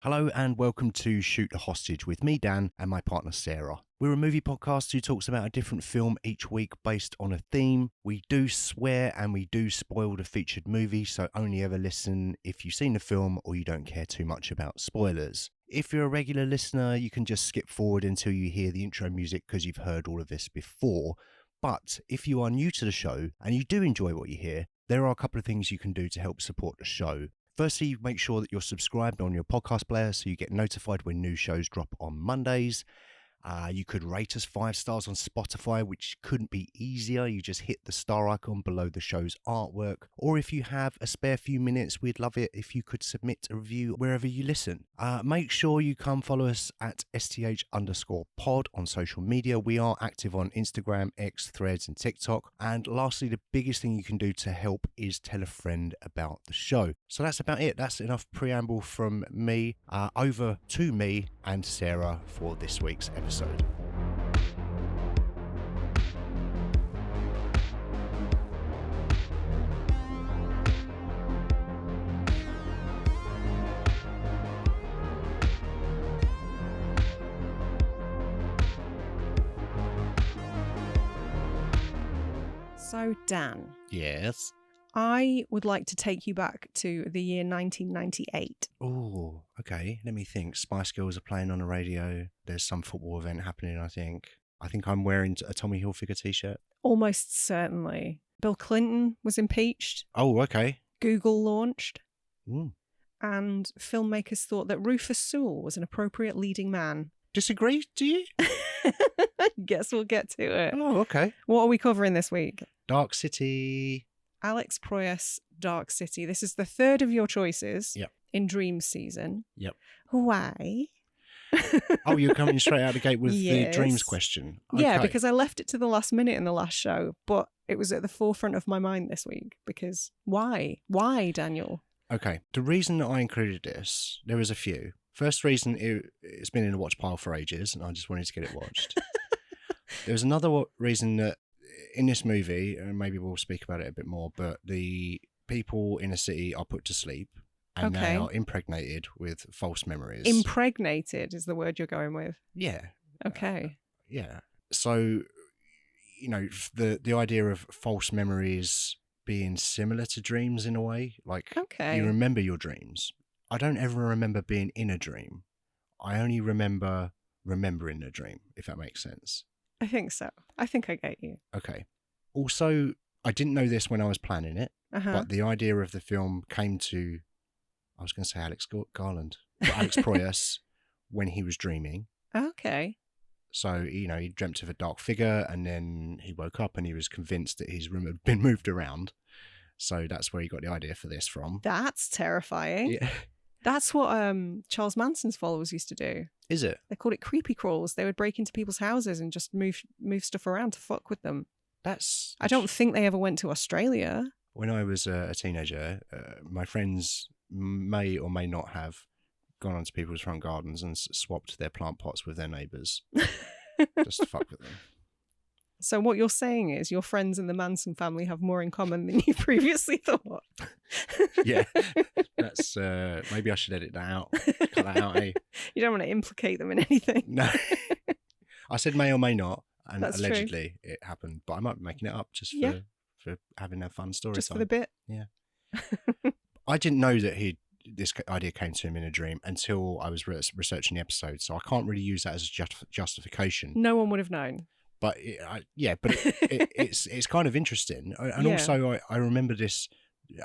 Hello and welcome to Shoot the Hostage with me, Dan, and my partner, Sarah. We're a movie podcast who talks about a different film each week based on a theme. We do swear and we do spoil the featured movie, so only ever listen if you've seen the film or you don't care too much about spoilers. If you're a regular listener, you can just skip forward until you hear the intro music because you've heard all of this before. But if you are new to the show and you do enjoy what you hear, there are a couple of things you can do to help support the show. Firstly, make sure that you're subscribed on your podcast player so you get notified when new shows drop on Mondays. You could rate us 5 stars on Spotify, which couldn't be easier. You just hit the star icon below the show's artwork. Or if you have a spare few minutes, we'd love it if you could submit a review wherever you listen. Make sure you come follow us at STH_pod on social media. We are active on Instagram, X, Threads, and TikTok. And lastly, the biggest thing you can do to help is tell a friend about the show. So that's about it. That's enough preamble from me. Over to me and Sarah for this week's episode. So, Dan. Yes. I would like to take you back to the year 1998. Oh, okay. Let me think. Spice Girls are playing on the radio. There's some football event happening, I think. I think I'm wearing a Tommy Hilfiger t-shirt. Almost certainly. Bill Clinton was impeached. Oh, okay. Google launched. Mm. And filmmakers thought that Rufus Sewell was an appropriate leading man. Disagree, do you? Guess we'll get to it. Oh, okay. What are we covering this week? Dark City. Alex Proyas, Dark City. This is the third of your choices in Dream season. Yep. Why? Oh, you're coming straight out the gate with Yes. the Dreams question. Okay. Yeah, because I left it to the last minute in the last show, but it was at the forefront of my mind this week. Because why? Why, Daniel? Okay. The reason that I included this, there was a few. First reason, it's been in the watch pile for ages, and I just wanted to get it watched. There was another reason that in this movie, and maybe we'll speak about it a bit more, but the people in a city are put to sleep and they are impregnated with false memories. Impregnated is the word you're going with. Yeah. Okay. Yeah. So, you know, the idea of false memories being similar to dreams in a way, like you remember your dreams. I don't ever remember being in a dream. I only remember remembering a dream, if that makes sense. I think so. I think I get you. Okay. Also, I didn't know this when I was planning it, but the idea of the film came to, I was going to say Alex Proyas when he was dreaming. Okay. So, you know, he dreamt of a dark figure and then he woke up and he was convinced that his room had been moved around. So that's where he got the idea for this from. That's terrifying. Yeah. That's what Charles Manson's followers used to do. Is it? They called it creepy crawls. They would break into people's houses and just move stuff around to fuck with them. I don't think they ever went to Australia. When I was a teenager, my friends may or may not have gone onto people's front gardens and swapped their plant pots with their neighbours just to fuck with them. So what you're saying is your friends in the Manson family have more in common than you previously thought. Yeah, that's maybe I should edit that out. Cut that out, eh? You don't want to implicate them in anything. No, I said may or may not, and that's allegedly it happened, but I might be making it up just for having a fun story. Just for the bit. Yeah. I didn't know that this idea came to him in a dream until I was researching the episode, so I can't really use that as a justification. No one would have known. But it's kind of interesting, and also I remember this.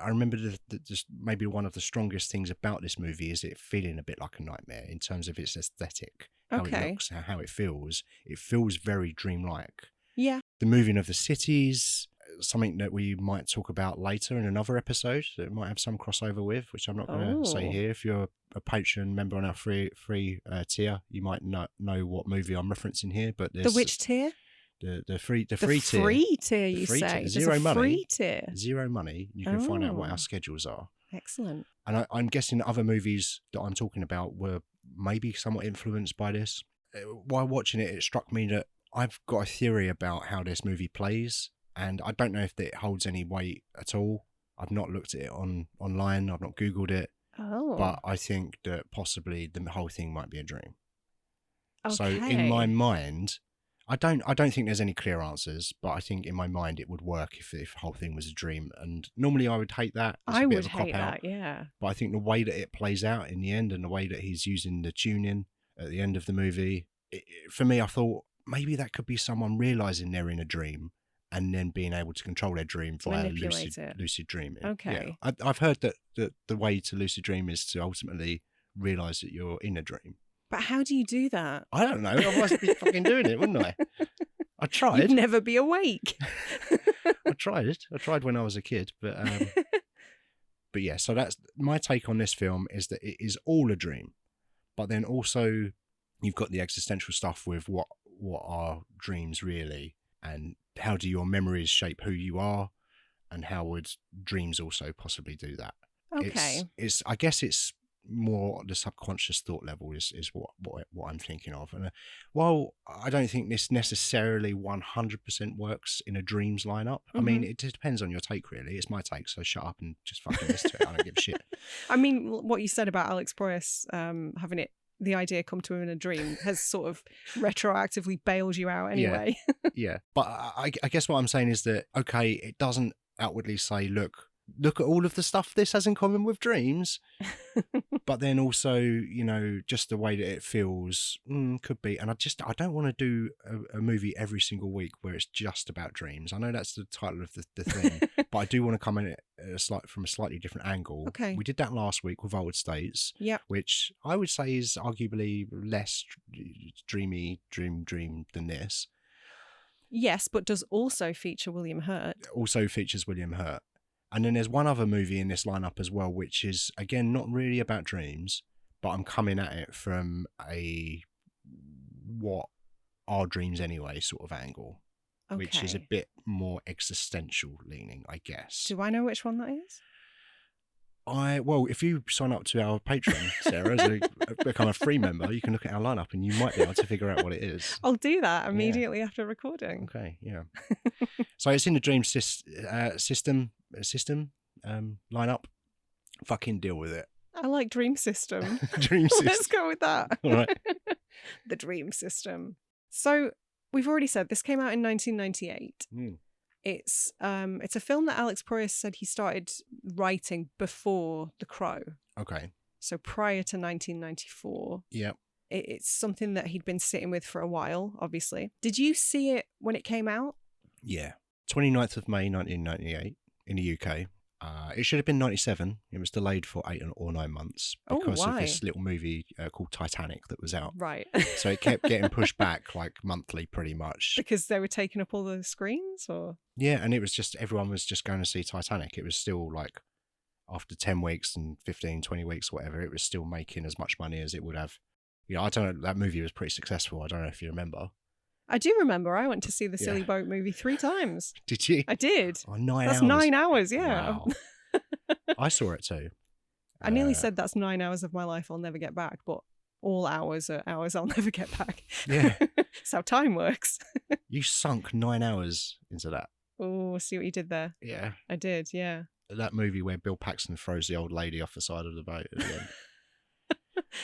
I remember just maybe one of the strongest things about this movie is it feeling a bit like a nightmare in terms of its aesthetic, how it looks, how it feels. It feels very dreamlike. Yeah. The moving of the cities, something that we might talk about later in another episode that might have some crossover with, which I'm not going to say here. If you're a patron member on our free tier, you might know what movie I'm referencing here. But the which tier? The free tier. Free tier, you say? Zero money. Free tier. Zero money. You can find out what our schedules are. Excellent. And I'm guessing other movies that I'm talking about were maybe somewhat influenced by this. While watching it, it struck me that I've got a theory about how this movie plays, and I don't know if it holds any weight at all. I've not looked at it online. I've not Googled it. Oh. But I think that possibly the whole thing might be a dream. Okay. So in my mind, I don't think there's any clear answers, but I think in my mind it would work if the whole thing was a dream. And normally I would hate that. It's I a bit would of a hate cop-out. that, yeah. But I think the way that it plays out in the end and the way that he's using the tuning at the end of the movie, for me, I thought maybe that could be someone realising they're in a dream and then being able to control their dream via lucid dreaming. Okay. Yeah. I've heard that the way to lucid dream is to ultimately realise that you're in a dream. But how do you do that? I don't know. Otherwise I'd be fucking doing it, wouldn't I? I tried. You'd never be awake. I tried when I was a kid, but yeah. So that's my take on this film, is that it is all a dream, but then also you've got the existential stuff with what are dreams really, and how do your memories shape who you are, and how would dreams also possibly do that? Okay. It's I guess it's more the subconscious thought level is what I'm thinking of. And while I don't think this necessarily 100% works in a dreams lineup, I mean, it depends on your take, really. It's my take, so shut up and just fucking listen to it. I don't give a shit. I mean, what you said about Alex Proyas having the idea come to him in a dream has sort of retroactively bailed you out anyway. Yeah. But I guess what I'm saying is that, okay, it doesn't outwardly say, look at all of the stuff this has in common with dreams, but then also, you know, just the way that it feels could be. And I don't want to do a movie every single week where it's just about dreams. I know that's the title of the thing, but I do want to come in from a slightly different angle. Okay. We did that last week with Old States, which I would say is arguably less dream than this. Yes, but does also feature William Hurt. Also features William Hurt. And then there's one other movie in this lineup as well, which is, again, not really about dreams, but I'm coming at it from a what are dreams anyway sort of angle, which is a bit more existential leaning, I guess. Do I know which one that is? Well, if you sign up to our Patreon, Sarah, as become a free member, you can look at our lineup and you might be able to figure out what it is. I'll do that immediately after recording. Okay, yeah. So it's in the dream system lineup. Fucking deal with it. I like Dream System. Dream System. Let's go with that. All right. The Dream System. So we've already said this came out in 1998. It's a film that Alex Proyas said he started writing before The Crow. Okay. So prior to 1994. Yep. It's something that he'd been sitting with for a while, obviously. Did you see it when it came out? Yeah. 29th of May 1998 in the UK. It should have been 97. It was delayed for 8 or 9 months because of this little movie called Titanic that was out. Right. So it kept getting pushed back like monthly pretty much. Because they were taking up all the screens, or? Yeah, and it was just, everyone was just going to see Titanic. It was still like, after 10 weeks and 15, 20 weeks, whatever, it was still making as much money as it would have. You know, I don't know, that movie was pretty successful. I don't know if you remember. I do remember. I went to see the Silly Boat movie 3 times. Did you? I did. Oh, 9 hours. That's 9 hours, yeah. Wow. I saw it too. I nearly said that's 9 hours of my life I'll never get back, but all hours are hours I'll never get back. Yeah. That's how time works. You sunk 9 hours into that. Oh, see what you did there? Yeah. I did, yeah. That movie where Bill Paxton throws the old lady off the side of the boat at the end.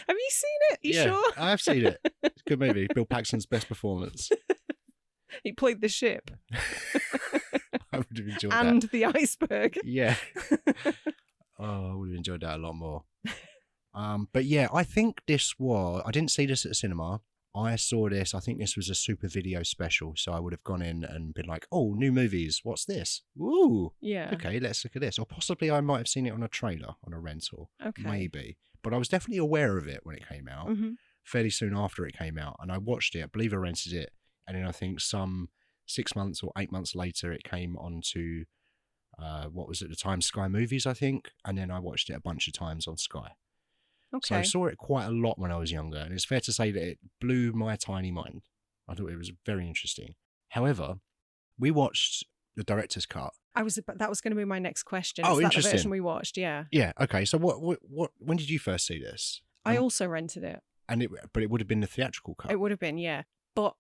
Have you seen it? You sure? I have seen it. It's a good movie. Bill Paxton's best performance. He played the ship. I would have enjoyed and that. The iceberg. Yeah. Oh, I would have enjoyed that a lot more. But yeah, I think I didn't see this at the cinema. I saw this, I think this was a super video special. So I would have gone in and been like, oh, new movies. What's this? Ooh. Yeah. Okay, let's look at this. Or possibly I might have seen it on a trailer, on a rental. Okay. Maybe. But I was definitely aware of it when it came out, fairly soon after it came out. And I watched it, I believe I rented it. And then I think some 6 months or 8 months later, it came onto, what was at the time, Sky Movies, I think. And then I watched it a bunch of times on Sky. Okay. So I saw it quite a lot when I was younger. And it's fair to say that it blew my tiny mind. I thought it was very interesting. However, we watched the director's cut. That was going to be my next question. Oh, Is that interesting. the version we watched? Yeah. Yeah. Okay. So when did you first see this? I also rented it. But it would have been the theatrical cut. It would have been, yeah. But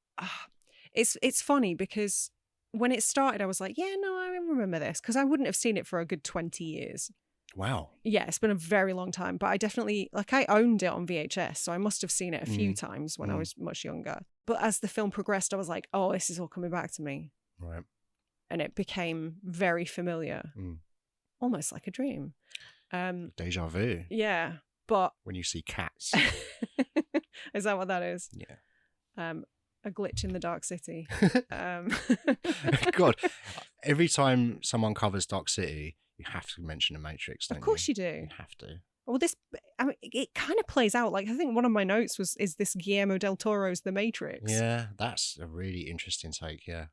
it's funny because when it started, I was like, yeah, no, I remember this, because I wouldn't have seen it for a good 20 years. Wow. Yeah, it's been a very long time, but I definitely, like, I owned it on VHS, so I must have seen it a few times when I was much younger. But as the film progressed, I was like, oh, this is all coming back to me. Right. And it became very familiar, almost like a dream. Deja vu. Yeah, but... When you see cats. Is that what that is? Yeah. A glitch in the Dark City. God, every time someone covers Dark City, you have to mention The Matrix, don't you? Of course you do. You have to. Well, it kind of plays out. Like, I think one of my notes is this Guillermo del Toro's The Matrix. Yeah, that's a really interesting take, yeah.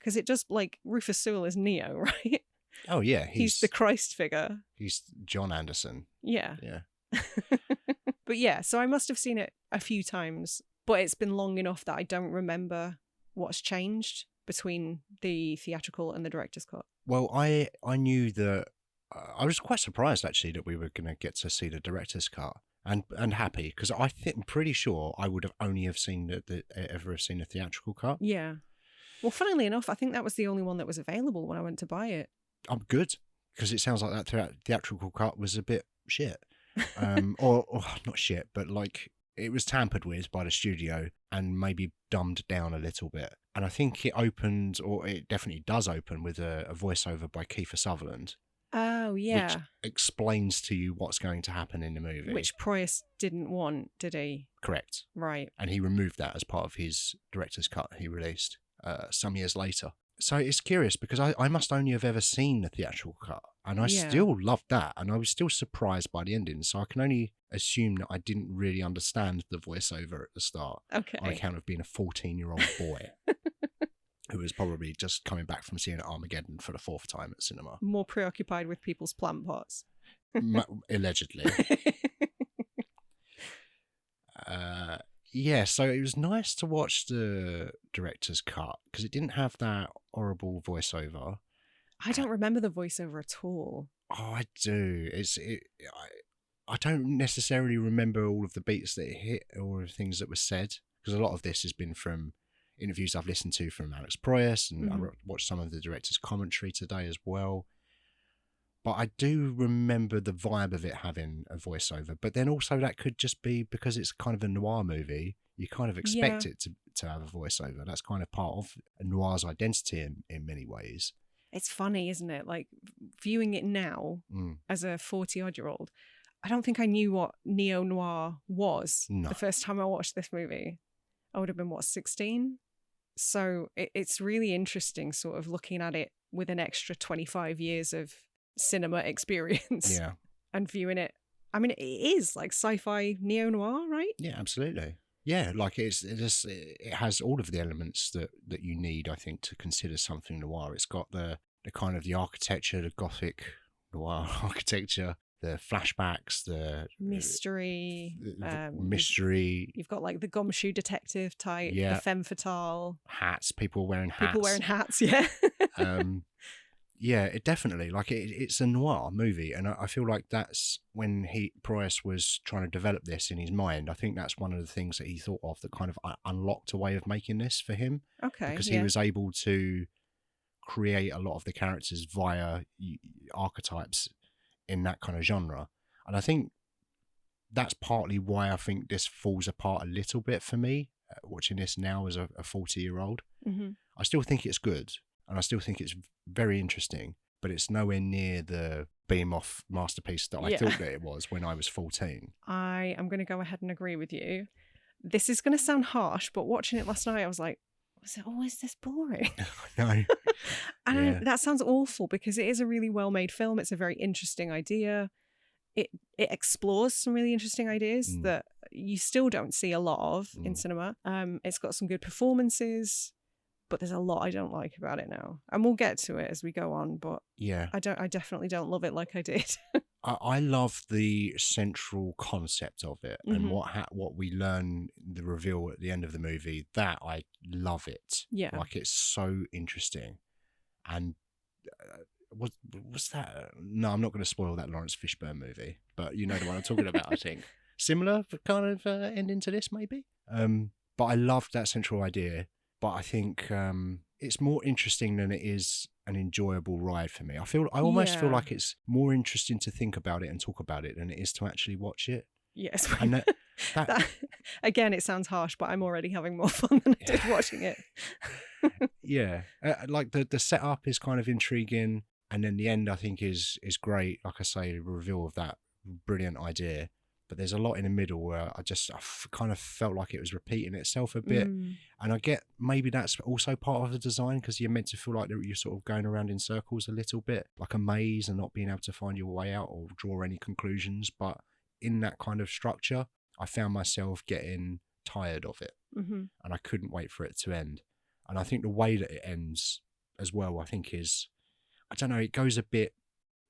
Because it just, like, Rufus Sewell is Neo, right? Oh, yeah. He's the Christ figure. He's John Anderson. Yeah. Yeah. But yeah, so I must have seen it a few times, but it's been long enough that I don't remember what's changed between the theatrical and the director's cut. Well, I knew that... I was quite surprised, actually, that we were going to get to see the director's cut. And happy, because I'm pretty sure I would have only have seen ever have seen a theatrical cut. Yeah. Well, funnily enough, I think that was the only one that was available when I went to buy it. I'm good, because it sounds like that theatrical cut was a bit shit. or not shit, but like it was tampered with by the studio and maybe dumbed down a little bit. And I think it opened, or it definitely does open, with a voiceover by Kiefer Sutherland. Oh, yeah. Which explains to you what's going to happen in the movie. Which Proyas didn't want, did he? Correct. Right. And he removed that as part of his director's cut he released some years later. So it's curious, because I must only have ever seen the theatrical cut, and I still loved that, and I was still surprised by the ending, so I can only assume that I didn't really understand the voiceover at the start, on account of being a 14-year-old boy who was probably just coming back from seeing Armageddon for the 4th time at cinema. More preoccupied with people's plant pots. Allegedly. Yeah, so it was nice to watch the director's cut, because it didn't have that horrible voiceover. I don't remember the voiceover at all. Oh, I do. I don't necessarily remember all of the beats that it hit or the things that were said, because a lot of this has been from interviews I've listened to from Alex Proyas, and I watched some of the director's commentary today as well. But I do remember the vibe of it having a voiceover. But then also that could just be because it's kind of a noir movie. You kind of expect it to have a voiceover. That's kind of part of a noir's identity in many ways. It's funny, isn't it? Like, viewing it now as a 40-odd-year-old, I don't think I knew what neo-noir was the first time I watched this movie. I would have been, 16? So it's really interesting sort of looking at it with an extra 25 years of cinema experience and viewing it. I mean, it is like sci-fi neo-noir, right? Yeah, absolutely. Yeah, like it has all of the elements that you need, I think, to consider something noir. It's got the kind of the architecture, the gothic noir architecture, the flashbacks, the mystery, mystery. You've got like the gumshoe detective type, the femme fatale, hats, people wearing hats, yeah. Yeah, it definitely, like it's a noir movie, and I feel like that's when Proyas was trying to develop this in his mind. I think that's one of the things that he thought of that kind of unlocked a way of making this for him. Okay, because he was able to create a lot of the characters via archetypes in that kind of genre, and I think that's partly why I think this falls apart a little bit for me watching this now as a 40-year-old. I still think it's good. And I still think it's very interesting, but it's nowhere near the beam-off masterpiece that I thought that it was when I was 14. I am going to go ahead and agree with you. This is going to sound harsh, but watching it last night, I was like, was it always this boring? No. And that sounds awful, because it is a really well-made film. It's a very interesting idea. It explores some really interesting ideas that you still don't see a lot of in cinema. It's got some good performances. But there's a lot I don't like about it now, and we'll get to it as we go on. But I definitely don't love it like I did. I love the central concept of it, and what we learn, the reveal at the end of the movie. That I love it. Yeah, like it's so interesting. And was that? No, I'm not going to spoil that Lawrence Fishburne movie, but you know the one I'm talking about. I think similar kind of ending to this, maybe. But I loved that central idea. But I think it's more interesting than it is an enjoyable ride for me. I almost feel Yeah. like it's more interesting to think about it and talk about it than it is to actually watch it. Yes. And that Again, it sounds harsh, but I'm already having more fun than I did watching it. yeah, like the setup is kind of intriguing, and then the end I think is great. Like I say, the reveal of that brilliant idea. But there's a lot in the middle where I kind of felt like it was repeating itself a bit. And I get maybe that's also part of the design, because you're meant to feel like you're sort of going around in circles a little bit, like a maze, and not being able to find your way out or draw any conclusions. But in that kind of structure, I found myself getting tired of it, and I couldn't wait for it to end. And I think the way that it ends as well, I think is, I don't know, it goes a bit...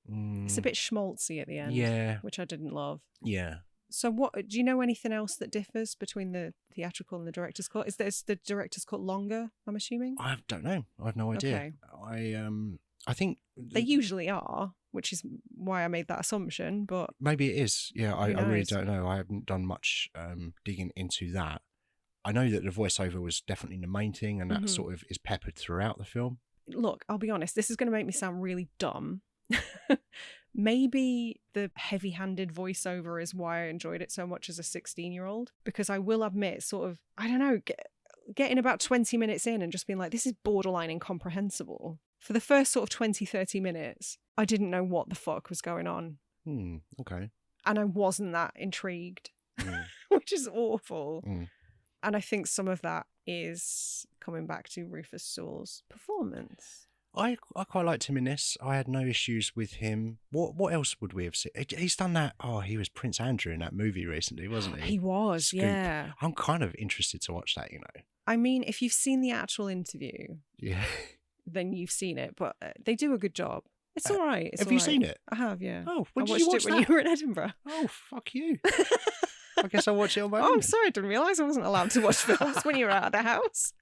It's a bit schmaltzy at the end, yeah, which I didn't love. Yeah. So what, do you know anything else that differs between the theatrical and the director's cut? Is the director's cut longer, I'm assuming? I don't know. I have no idea. Okay. I think... They usually are, which is why I made that assumption, but... Maybe it is. Yeah, I really don't know. I haven't done much digging into that. I know that the voiceover was definitely the main thing, and that sort of is peppered throughout the film. Look, I'll be honest, this is going to make me sound really dumb. Maybe the heavy-handed voiceover is why I enjoyed it so much as a 16-year-old, because I will admit, sort of, I don't know, getting about 20 minutes in and just being like, this is borderline incomprehensible. For the first sort of 20, 30 minutes, I didn't know what the fuck was going on. Okay. And I wasn't that intrigued, which is awful. And I think some of that is coming back to Rufus Sewell's performance. I quite liked him in this. I had no issues with him. What else would we have seen? He's done that. Oh, he was Prince Andrew in that movie recently, wasn't he? He was, Scoop. Yeah. I'm kind of interested to watch that, you know. I mean, if you've seen the actual interview, yeah, then you've seen it. But they do a good job. It's all right. Have you seen it? I have, yeah. Oh, when I did watched you watch it when you were in Edinburgh. Oh, fuck you. I guess I'll watch it on my own. Oh, I'm sorry. I didn't realise I wasn't allowed to watch films when you were out of the house.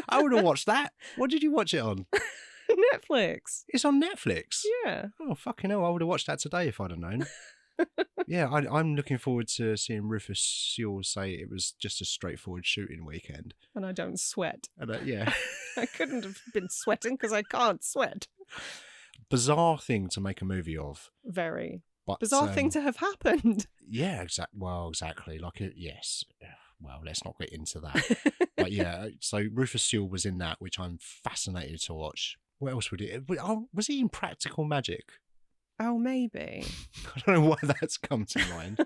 I would have watched that. What did you watch it on? Netflix. It's on Netflix? Yeah. Oh, fucking hell. I would have watched that today if I'd have known. Yeah, I'm looking forward to seeing Rufus Sewell say it was just a straightforward shooting weekend. And I don't sweat. And yeah. I couldn't have been sweating because I can't sweat. Bizarre thing to make a movie of. Very. But, bizarre thing to have happened. Yeah, exactly. Like, yes. Well, let's not get into that. But yeah, so Rufus Sewell was in that, which I'm fascinated to watch. What else would it... Oh, was he in Practical Magic? Oh, maybe. I don't know why that's come to mind.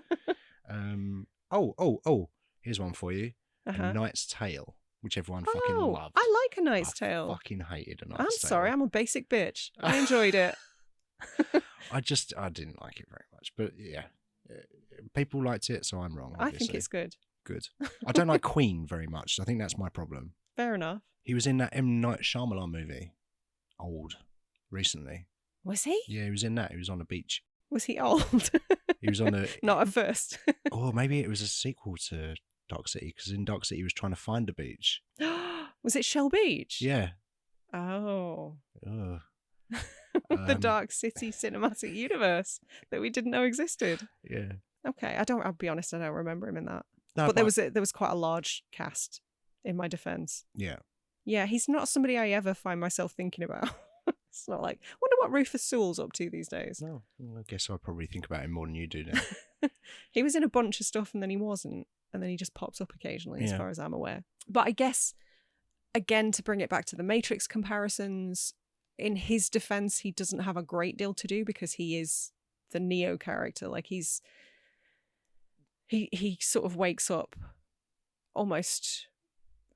Here's one for you. A Knight's Tale, which everyone fucking loved. I like A Knight's Tale. I fucking hated A Knight's Tale. I'm sorry, I'm a basic bitch. I enjoyed it. I didn't like it very much. But yeah, people liked it, so I'm wrong, obviously. I think it's good. Good. I don't like Queen very much. So I think that's my problem. Fair enough. He was in that M. Night Shyamalan movie. Old. Recently. Was he? Yeah, he was in that. He was on a beach. Was he old? He was on a... Not at first. Or maybe it was a sequel to Dark City, because in Dark City he was trying to find a beach. Was it Shell Beach? Yeah. Oh. The Dark City cinematic universe that we didn't know existed. Yeah. Okay, I'll be honest, I don't remember him in that. No, but there was quite a large cast in my defense. Yeah. Yeah, he's not somebody I ever find myself thinking about. It's not like, wonder what Rufus Sewell's up to these days. No, I guess I probably think about him more than you do now. He was in a bunch of stuff and then he wasn't. And then he just pops up occasionally, as far as I'm aware. But I guess, again, to bring it back to the Matrix comparisons, in his defense, he doesn't have a great deal to do because he is the Neo character. Like he sort of wakes up almost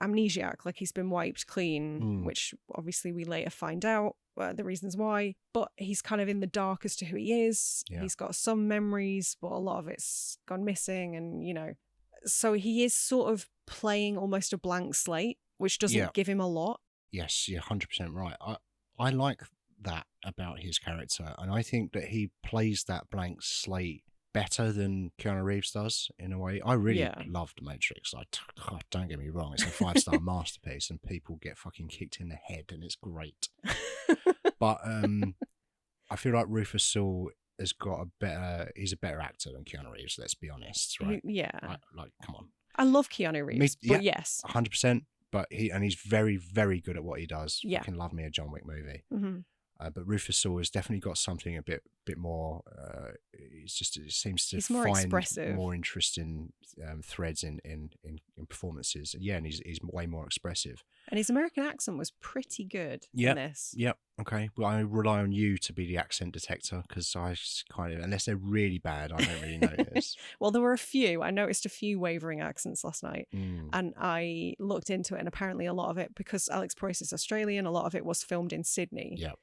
amnesiac, like he's been wiped clean, which obviously we later find out the reasons why. But he's kind of in the dark as to who he is. Yeah. He's got some memories, but a lot of it's gone missing, and so he is sort of playing almost a blank slate, which doesn't give him a lot. Yes, you're 100% right. I like that about his character, and I think that he plays that blank slate better than Keanu Reeves does, in a way. I really loved Matrix. Don't get me wrong, it's a 5-star masterpiece, and people get fucking kicked in the head, and it's great. But I feel like Rufus Sewell has got he's a better actor than Keanu Reeves, let's be honest, right? Yeah. Come on. I love Keanu Reeves, but yes. 100%. but he's very, very good at what he does. Yeah. Fucking love me a John Wick movie. Mm-hmm. But Rufus Sewell has definitely got something a bit more. It seems to He's more find expressive. more interesting threads in performances. Yeah, and he's way more expressive. And his American accent was pretty good in this. Yep. Okay. Well, I rely on you to be the accent detector because I just kind of, unless they're really bad, I don't really notice. Well, there were a few. I noticed a few wavering accents last night, and I looked into it, and apparently a lot of it, because Alex Proyas is Australian, a lot of it was filmed in Sydney. Yeah.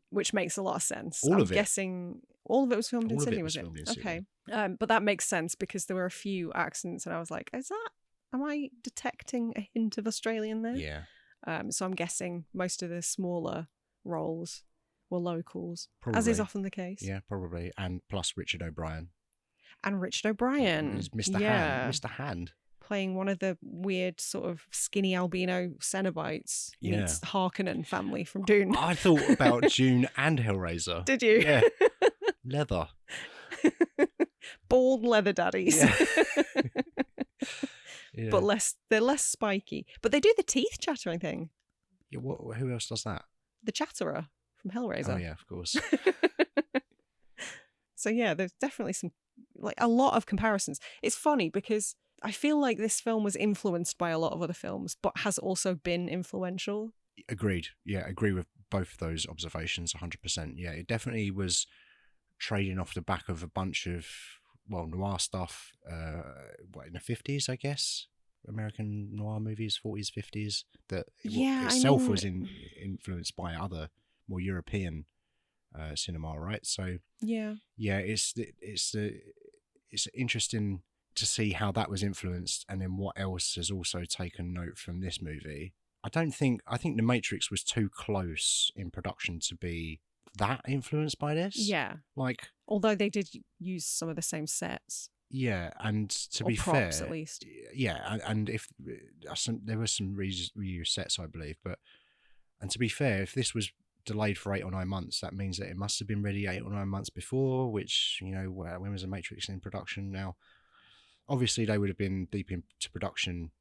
Which makes a lot of sense. All I'm of it. guessing all of it was filmed in All of Sydney, it was was it? filmed in Okay. Sydney. But that makes sense because there were a few accents, and I was like, am I detecting a hint of Australian there? Yeah. So I'm guessing most of the smaller roles were locals, Probably. as is often the case. Yeah, probably. And plus Richard O'Brien. And Richard O'Brien. Is Mr. Hand. Mr. Hand. Playing one of the weird sort of skinny albino Cenobites. Yeah. Meets Harkonnen family from Dune. I thought about Dune and Hellraiser. Did you? Yeah. Leather. Bald leather daddies. Yeah. Yeah. But they're less spiky. But they do the teeth chattering thing. Yeah, who else does that? The Chatterer from Hellraiser. Oh, yeah, of course. So yeah, there's definitely a lot of comparisons. It's funny because I feel like this film was influenced by a lot of other films, but has also been influential. Agreed. Yeah, agree with both of those observations 100%. Yeah, it definitely was trading off the back of a bunch of, noir stuff in the 50s, I guess. American noir movies, 40s, 50s, that itself was influenced by other more European cinema, right? So yeah, it's interesting to see how that was influenced, and then what else has also taken note from this movie. I think The Matrix was too close in production to be that influenced by this. Yeah. Although they did use some of the same sets. Yeah, and to be props, fair, at least. Yeah, and if there were some reused sets, I believe, and to be fair, if this was delayed for 8 or 9 months, that means that it must have been ready 8 or 9 months before. Which, when was The Matrix in production? Now, obviously, they would have been deep into production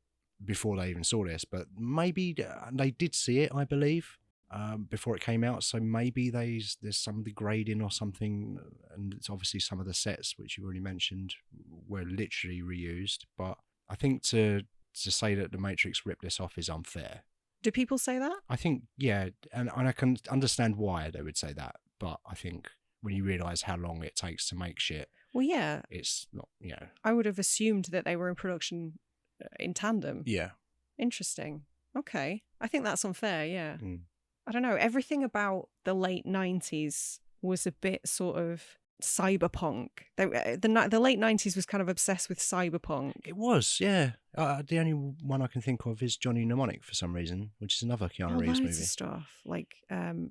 before they even saw this, but maybe they did see it, I believe, before it came out. So maybe there's some degrading or something, and it's obviously some of the sets which you already mentioned were literally reused. But I think to say that The Matrix ripped this off is unfair. Do people say that? I think, yeah, and I can understand why they would say that, but I think when you realise how long it takes to make shit, well, yeah, it's not, I would have assumed that they were in production in tandem. Yeah. Interesting. Okay. I think that's unfair, yeah. Mm. I don't know. Everything about the late 90s was a bit sort of cyberpunk. The late 90s was kind of obsessed with cyberpunk. It was, yeah. The only one I can think of is Johnny Mnemonic for some reason, which is another Keanu Reeves movie. Loads of stuff.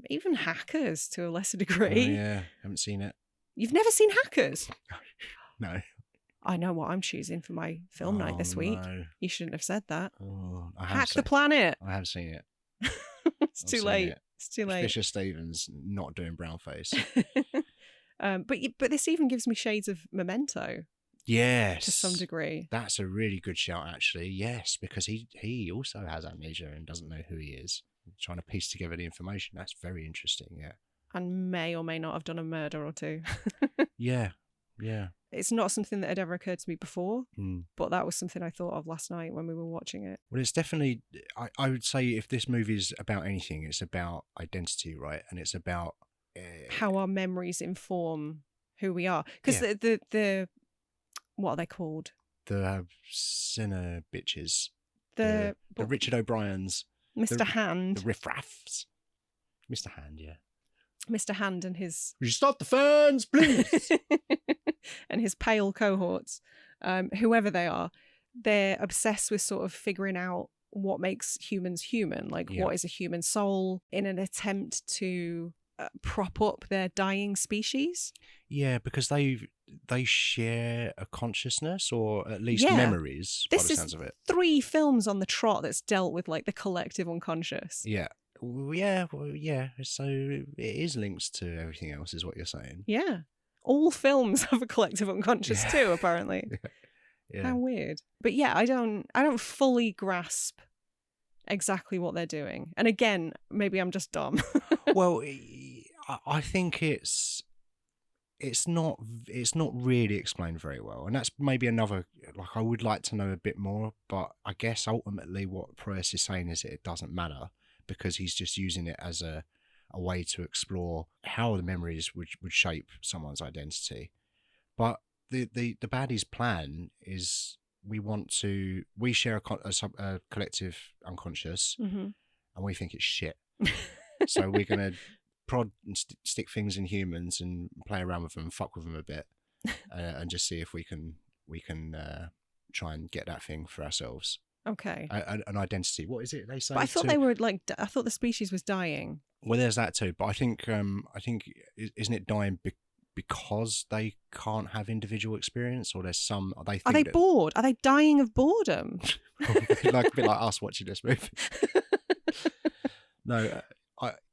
Even Hackers to a lesser degree. Yeah, haven't seen it. You've never seen Hackers? No. I know what I'm choosing for my film night this week. No. You shouldn't have said that. Oh, Hack the Planet. I have seen it. It's too late. It's too late. Fisher Stevens not doing brownface. But this even gives me shades of Memento. Yes. To some degree. That's a really good shout, actually. Yes, because he also has amnesia and doesn't know who he is. Trying to piece together the information. That's very interesting, yeah. And may or may not have done a murder or two. Yeah. It's not something that had ever occurred to me before, but that was something I thought of last night when we were watching it. Well, it's definitely, I would say if this movie is about anything, it's about identity, right? And it's about how our memories inform who we are. Because the what are they called? The Sinner bitches. The Richard O'Briens. Mr. Hand. The riffraffs. Mr. Hand, yeah. Mr. Hand and his... Would you stop the fans, please? And his pale cohorts, whoever they are, they're obsessed with sort of figuring out what makes humans human. What is a human soul in an attempt to prop up their dying species. Yeah, because they share a consciousness, or at least memories, by the sounds of it. 3 films on the trot that's dealt with the collective unconscious. Yeah. So it is linked to everything else, is what you're saying. Yeah. All films have a collective unconscious too, apparently. Yeah. How weird. But yeah, I don't fully grasp exactly what they're doing. And again, maybe I'm just dumb. Well, I think it's not really explained very well, and that's maybe another, like, I would like to know a bit more, but I guess ultimately what Proyas is saying is that it doesn't matter because he's just using it as a way to explore how the memories would shape someone's identity. But the baddie's plan is we share a collective unconscious, Mm-hmm. and we think it's shit. So we're gonna prod and stick things in humans and play around with them, fuck with them a bit, and just see if we can try and get that thing for ourselves. Okay. An identity. What is it they say? But I thought they were like, I thought the species was dying. Well, there's that too. But I think isn't it dying because they can't have individual experience, or there's some? Are they bored? Are they dying of boredom? Like a bit like us watching this movie. No,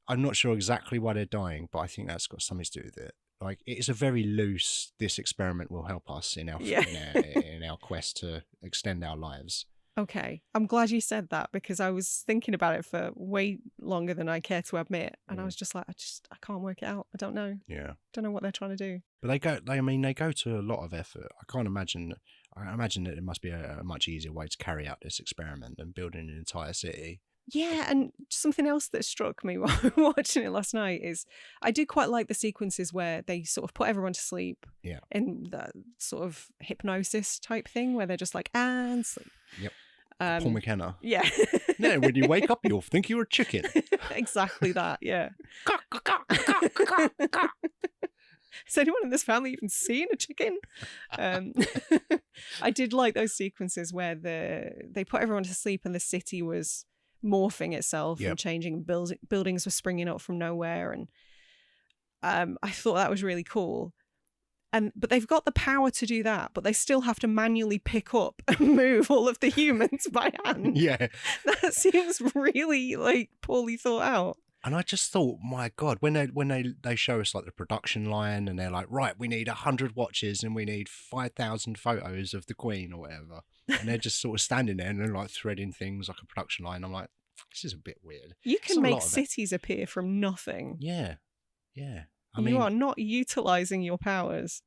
I'm not sure exactly why they're dying, but I think that's got something to do with it. Like, it's a very loose, this experiment will help us in our in our quest to extend our lives. Okay. I'm glad you said that, because I was thinking about it for way longer than I care to admit. And I was just like, I can't work it out. I don't know. Yeah. Don't know what they're trying to do. But they go to a lot of effort. I imagine that it must be a much easier way to carry out this experiment than building an entire city. Yeah, and something else that struck me while watching it last night is I do quite like the sequences where they sort of put everyone to sleep. Yeah. In that sort of hypnosis type thing where they're just like, and sleep. Yep. Paul McKenna. Yeah. No, when you wake up, you'll think you're a chicken. Exactly that, yeah. Has anyone in this family even seen a chicken? I did like those sequences where they put everyone to sleep and the city was morphing itself and changing, buildings were springing up from nowhere, and I thought that was really cool. But they've got the power to do that, but they still have to manually pick up and move all of the humans by hand. Yeah, that seems really like poorly thought out. And I just thought, my God, when they show us like the production line and they're like, right, we need 100 watches and we need 5,000 photos of the Queen or whatever, and they're just sort of standing there and they're like threading things like a production line. I'm like, this is a bit weird. You can make cities appear from nothing. Yeah. I mean, you are not utilizing your powers.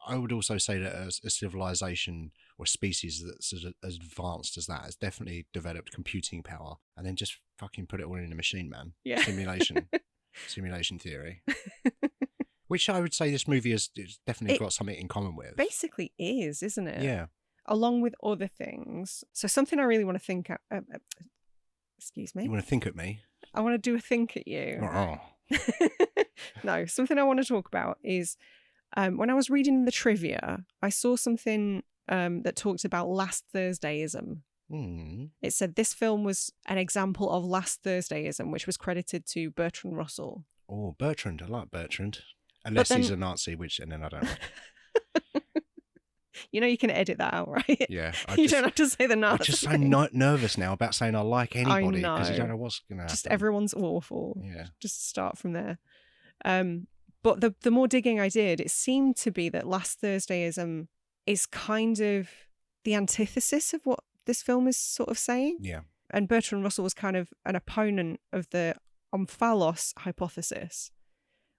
I would also say that a civilization or species that's as advanced as that has definitely developed computing power, and then just fucking put it all in a machine, man. Yeah. Simulation theory. Which I would say this movie has definitely got something in common with. Basically is, isn't it? Yeah. Along with other things. So something I really want to think at... excuse me? You want to think at me? I want to do a think at you. Oh. No, something I want to talk about is when I was reading the trivia, I saw something that talked about last Thursdayism. It said this film was an example of last Thursdayism, which was credited to Bertrand Russell. Oh, Bertrand. I like Bertrand. Unless he's a Nazi, and then I don't like. You know, you can edit that out, right? Yeah. You don't have to say the Nazi. I'm just so nervous now about saying I like anybody because you don't know what's going to happen. Just everyone's awful. Yeah. Just start from there. But the more digging I did, it seemed to be that last Thursdayism is kind of the antithesis of what this film is sort of saying. Yeah. And Bertrand Russell was kind of an opponent of the omphalos hypothesis,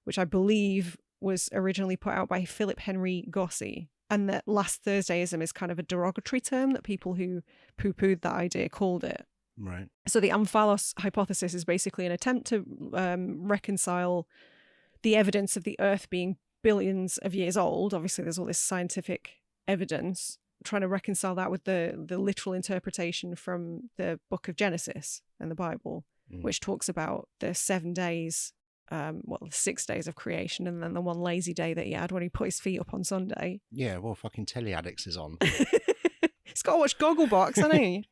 which I believe was originally put out by Philip Henry Gossi. And that last Thursdayism is kind of a derogatory term that people who poo-pooed that idea called it. Right. So the omphalos hypothesis is basically an attempt to reconcile the evidence of the Earth being billions of years old. Obviously, there's all this scientific evidence, trying to reconcile that with the literal interpretation from the book of Genesis and the Bible, which talks about the 7 days, the 6 days of creation, and then the one lazy day that he had when he put his feet up on Sunday. Yeah, well, fucking Telly Addicts is on. He's got to watch Gogglebox, hasn't he?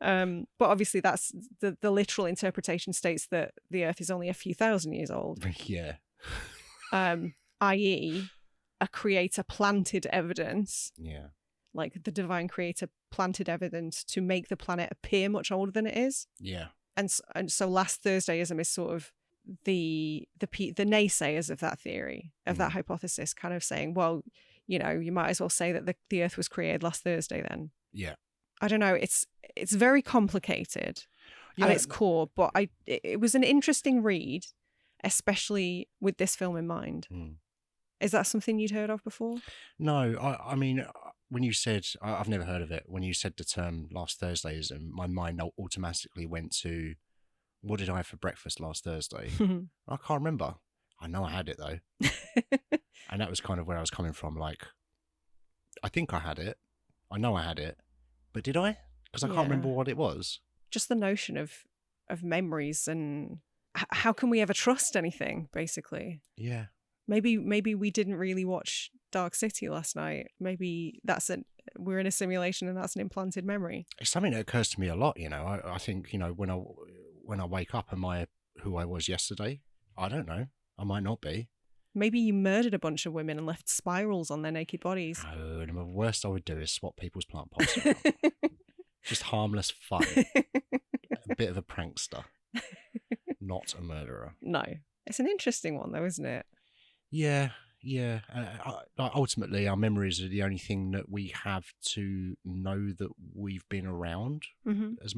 But obviously that's the literal interpretation states that the Earth is only a few thousand years old. Yeah. I.e. a creator planted evidence. Yeah. Like the divine creator planted evidence to make the planet appear much older than it is. Yeah. And so last Thursdayism is sort of the naysayers of that theory, of that hypothesis, kind of saying, well, you know, you might as well say that the Earth was created last Thursday then. Yeah. I don't know. It's very complicated at its core, but it was an interesting read, especially with this film in mind. Is that something you'd heard of before? No, I mean, when you said, I've never heard of it. When you said the term last Thursdays, my mind automatically went to, what did I have for breakfast last Thursday? I can't remember. I know I had it though. And that was kind of where I was coming from. Like, I think I had it. I know I had it. But did I? Because I can't remember what it was. Just the notion of memories and how can we ever trust anything, basically? Yeah. Maybe we didn't really watch Dark City last night. Maybe we're in a simulation and that's an implanted memory. It's something that occurs to me a lot, you know. I think, you know, when I wake up, am I who I was yesterday? I don't know. I might not be. Maybe you murdered a bunch of women and left spirals on their naked bodies. No, and the worst I would do is swap people's plant pots around. Just harmless fun. A bit of a prankster. Not a murderer. No. It's an interesting one though, isn't it? Yeah. Ultimately, our memories are the only thing that we have to know that we've been around as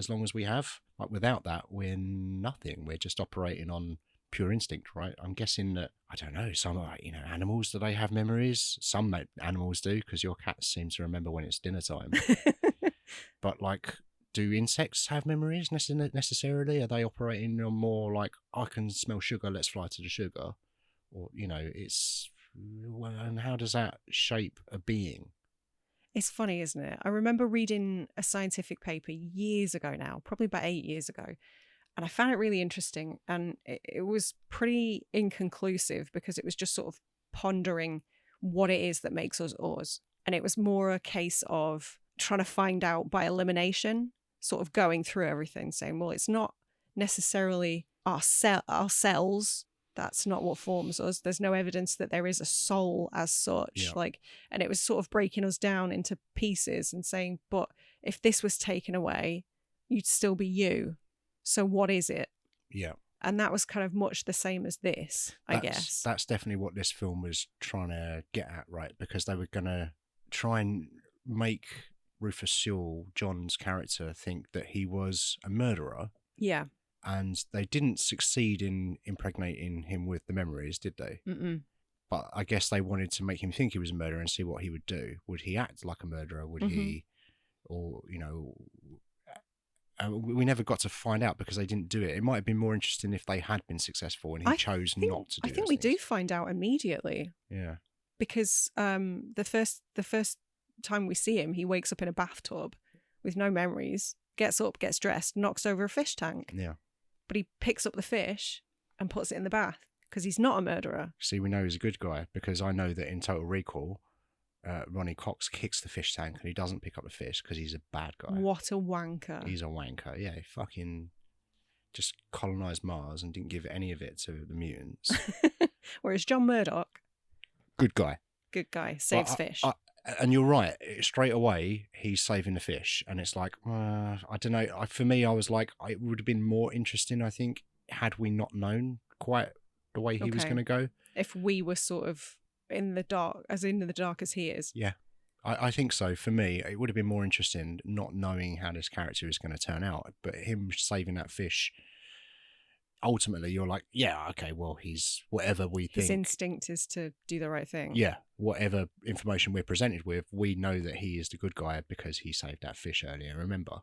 long as we have. Like, without that, we're nothing. We're just operating on pure instinct, right? I'm guessing that, I don't know, some, you know, animals, do they have memories? Some animals do, because your cat seems to remember when it's dinner time. But, like, do insects have memories necessarily? Are they operating on more like, I can smell sugar, let's fly to the sugar? Or, you know, and how does that shape a being? It's funny, isn't it? I remember reading a scientific paper years ago now, probably about 8 years ago, and I found it really interesting. And it was pretty inconclusive because it was just sort of pondering what it is that makes us us. And it was more a case of trying to find out by elimination, sort of going through everything, saying, well, it's not necessarily our cells. That's not what forms us. There's no evidence that there is a soul as such. Yeah. And it was sort of breaking us down into pieces and saying, but if this was taken away, you'd still be you. So what is it? Yeah. And that was kind of much the same as this, I guess. That's definitely what this film was trying to get at, right? Because they were going to try and make Rufus Sewell, John's character, think that he was a murderer. Yeah. And they didn't succeed in impregnating him with the memories, did they? Mm-mm. But I guess they wanted to make him think he was a murderer and see what he would do. Would he act like a murderer? Would he, or, you know, we never got to find out because they didn't do it. It might have been more interesting if they had been successful and he chose not to do it. I think we do find out immediately. Yeah. Because the first time we see him, he wakes up in a bathtub with no memories, gets up, gets dressed, knocks over a fish tank. Yeah. But he picks up the fish and puts it in the bath because he's not a murderer. See, we know he's a good guy because I know that in Total Recall, Ronnie Cox kicks the fish tank and he doesn't pick up the fish because he's a bad guy. What a wanker. He's a wanker. Yeah, he fucking just colonised Mars and didn't give any of it to the mutants. Whereas John Murdoch, good guy. Good guy. Saves fish. And you're right. Straight away, he's saving the fish. And it's like, I don't know. For me, I was like, it would have been more interesting, I think, had we not known quite the way he was going to go. If we were sort of in the dark as he is. Yeah. I think so. For me, it would have been more interesting not knowing how this character is going to turn out. But him saving that fish, ultimately, you're like, yeah, okay, well, he's whatever we think. His instinct is to do the right thing. Yeah, whatever information we're presented with, we know that he is the good guy because he saved that fish earlier, remember?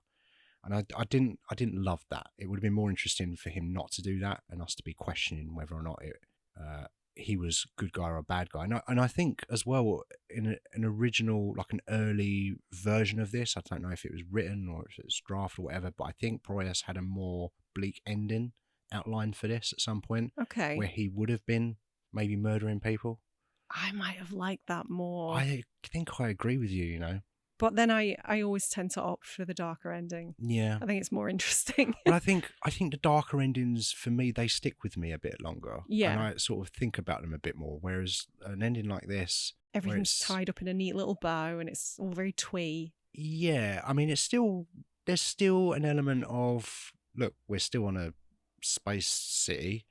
And I didn't love that. It would have been more interesting for him not to do that and us to be questioning whether or not he was a good guy or a bad guy. And I think as well, in an original, like an early version of this, I don't know if it was written or if it's draft or whatever, but I think Proyas had a more bleak ending outlined for this at some point. Okay. Where he would have been maybe murdering people. I might have liked that more. I think I agree with you, you know. But then I always tend to opt for the darker ending. Yeah. I think it's more interesting. But I think the darker endings, for me, they stick with me a bit longer. Yeah. And I sort of think about them a bit more. Whereas an ending like this... Everything's tied up in a neat little bow and it's all very twee. Yeah. I mean, there's still an element of, look, we're still on a space city.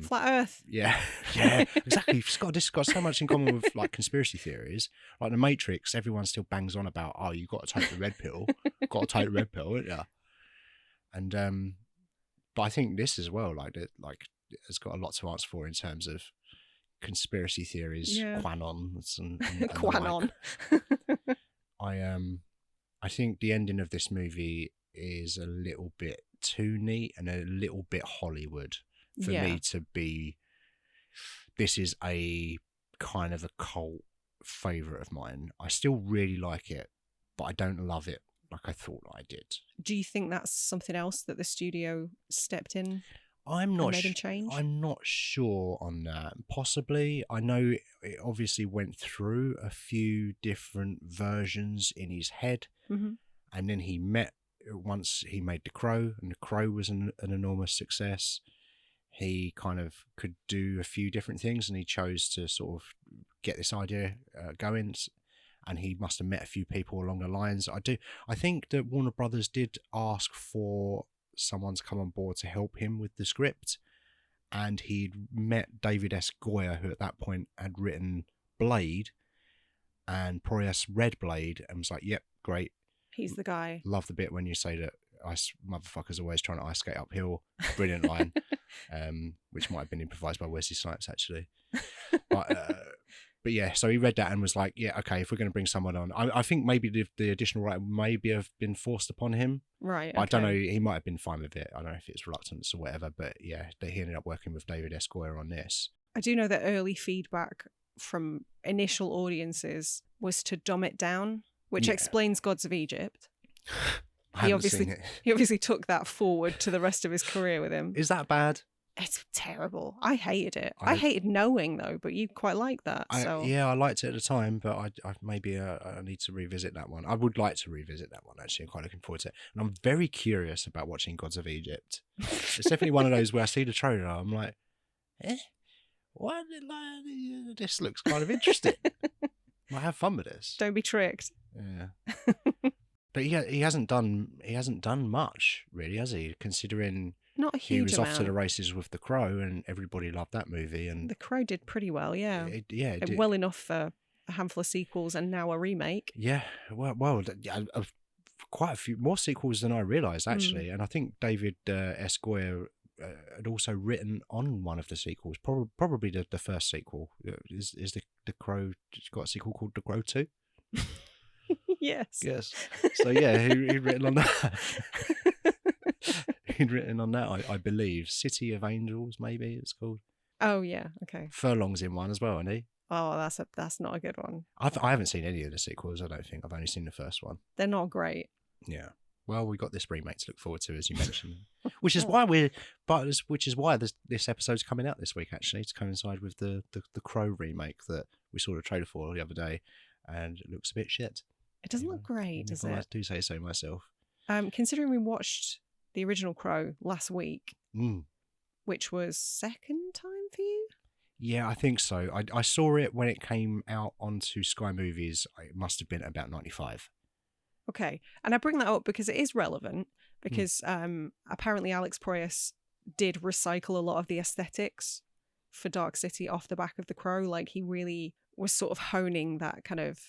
Flat Earth. Yeah, yeah, exactly. This has got so much in common with like conspiracy theories. Like the Matrix, everyone still bangs on about, oh, you got to take the red pill, got to take the red pill, haven't you? And but I think this as well, like has got a lot to answer for in terms of conspiracy theories, Quanons and Quanon. I think the ending of this movie is a little bit too neat and a little bit Hollywood for me to be. This is a kind of a cult favorite of mine. I still really like it, but I don't love it like I thought I did. Do you think that's something else that the studio stepped in? I'm not made him change? I'm not sure on that. Possibly. I know it obviously went through a few different versions in his head, and then he met once he made The Crow, and The Crow was an enormous success. He kind of could do a few different things, and he chose to sort of get this idea going. And he must have met a few people along the lines. I think that Warner Brothers did ask for someone to come on board to help him with the script, and he'd met David S. Goyer, who at that point had written Blade, and Proyas read Blade and was like, "Yep, great. He's the guy." Love the bit when you say that ice motherfuckers always trying to ice skate uphill. Brilliant line, which might have been improvised by Wesley Snipes actually. But yeah, so he read that and was like, yeah, okay, if we're going to bring someone on, I think maybe the additional writer maybe have been forced upon him. Right. Okay. I don't know. He might have been fine with it. I don't know if it's reluctance or whatever, but yeah, he ended up working with David S. Goyer on this. I do know that early feedback from initial audiences was to dumb it down, which explains Gods of Egypt. He obviously took that forward to the rest of his career with him. Is that bad? It's terrible. I hated it. I hated knowing though, but you quite like that. Yeah, I liked it at the time, but I maybe I need to revisit that one. I would like to revisit that one actually. I'm quite looking forward to it, and I'm very curious about watching Gods of Egypt. It's definitely one of those where I see the trailer, I'm like, what? This looks kind of interesting. Might have fun with this. Don't be tricked. Yeah. But he hasn't done much really, has he? Considering. Not a huge He was amount. off to the races with The Crow, and everybody loved that movie. And The Crow did pretty well, yeah. It did. Well enough for a handful of sequels and now a remake. Yeah, well, quite a few more sequels than I realised actually. And I think David S. Goyer had also written on one of the sequels, probably the first sequel. Is the Crow got a sequel called The Crow 2? Yes. So yeah, he'd written on that. He'd written on that, I believe. City of Angels, maybe it's called. Oh yeah, okay. Furlong's in one as well, isn't he? Oh, that's not a good one. I haven't seen any of the sequels. I don't think I've only seen the first one. They're not great. Yeah. Well, we got this remake to look forward to, as you mentioned, which is why this episode's coming out this week actually to coincide with the Crow remake that we saw the trailer for the other day, and it looks a bit shit. It doesn't look great, does it? I do say so myself. Considering we watched the original Crow last week, which was second time for you? Yeah, I think so. I saw it when it came out onto Sky Movies. It must have been about 95. Okay. And I bring that up because it is relevant, because apparently Alex Proyas did recycle a lot of the aesthetics for Dark City off the back of The Crow. Like, he really was sort of honing that kind of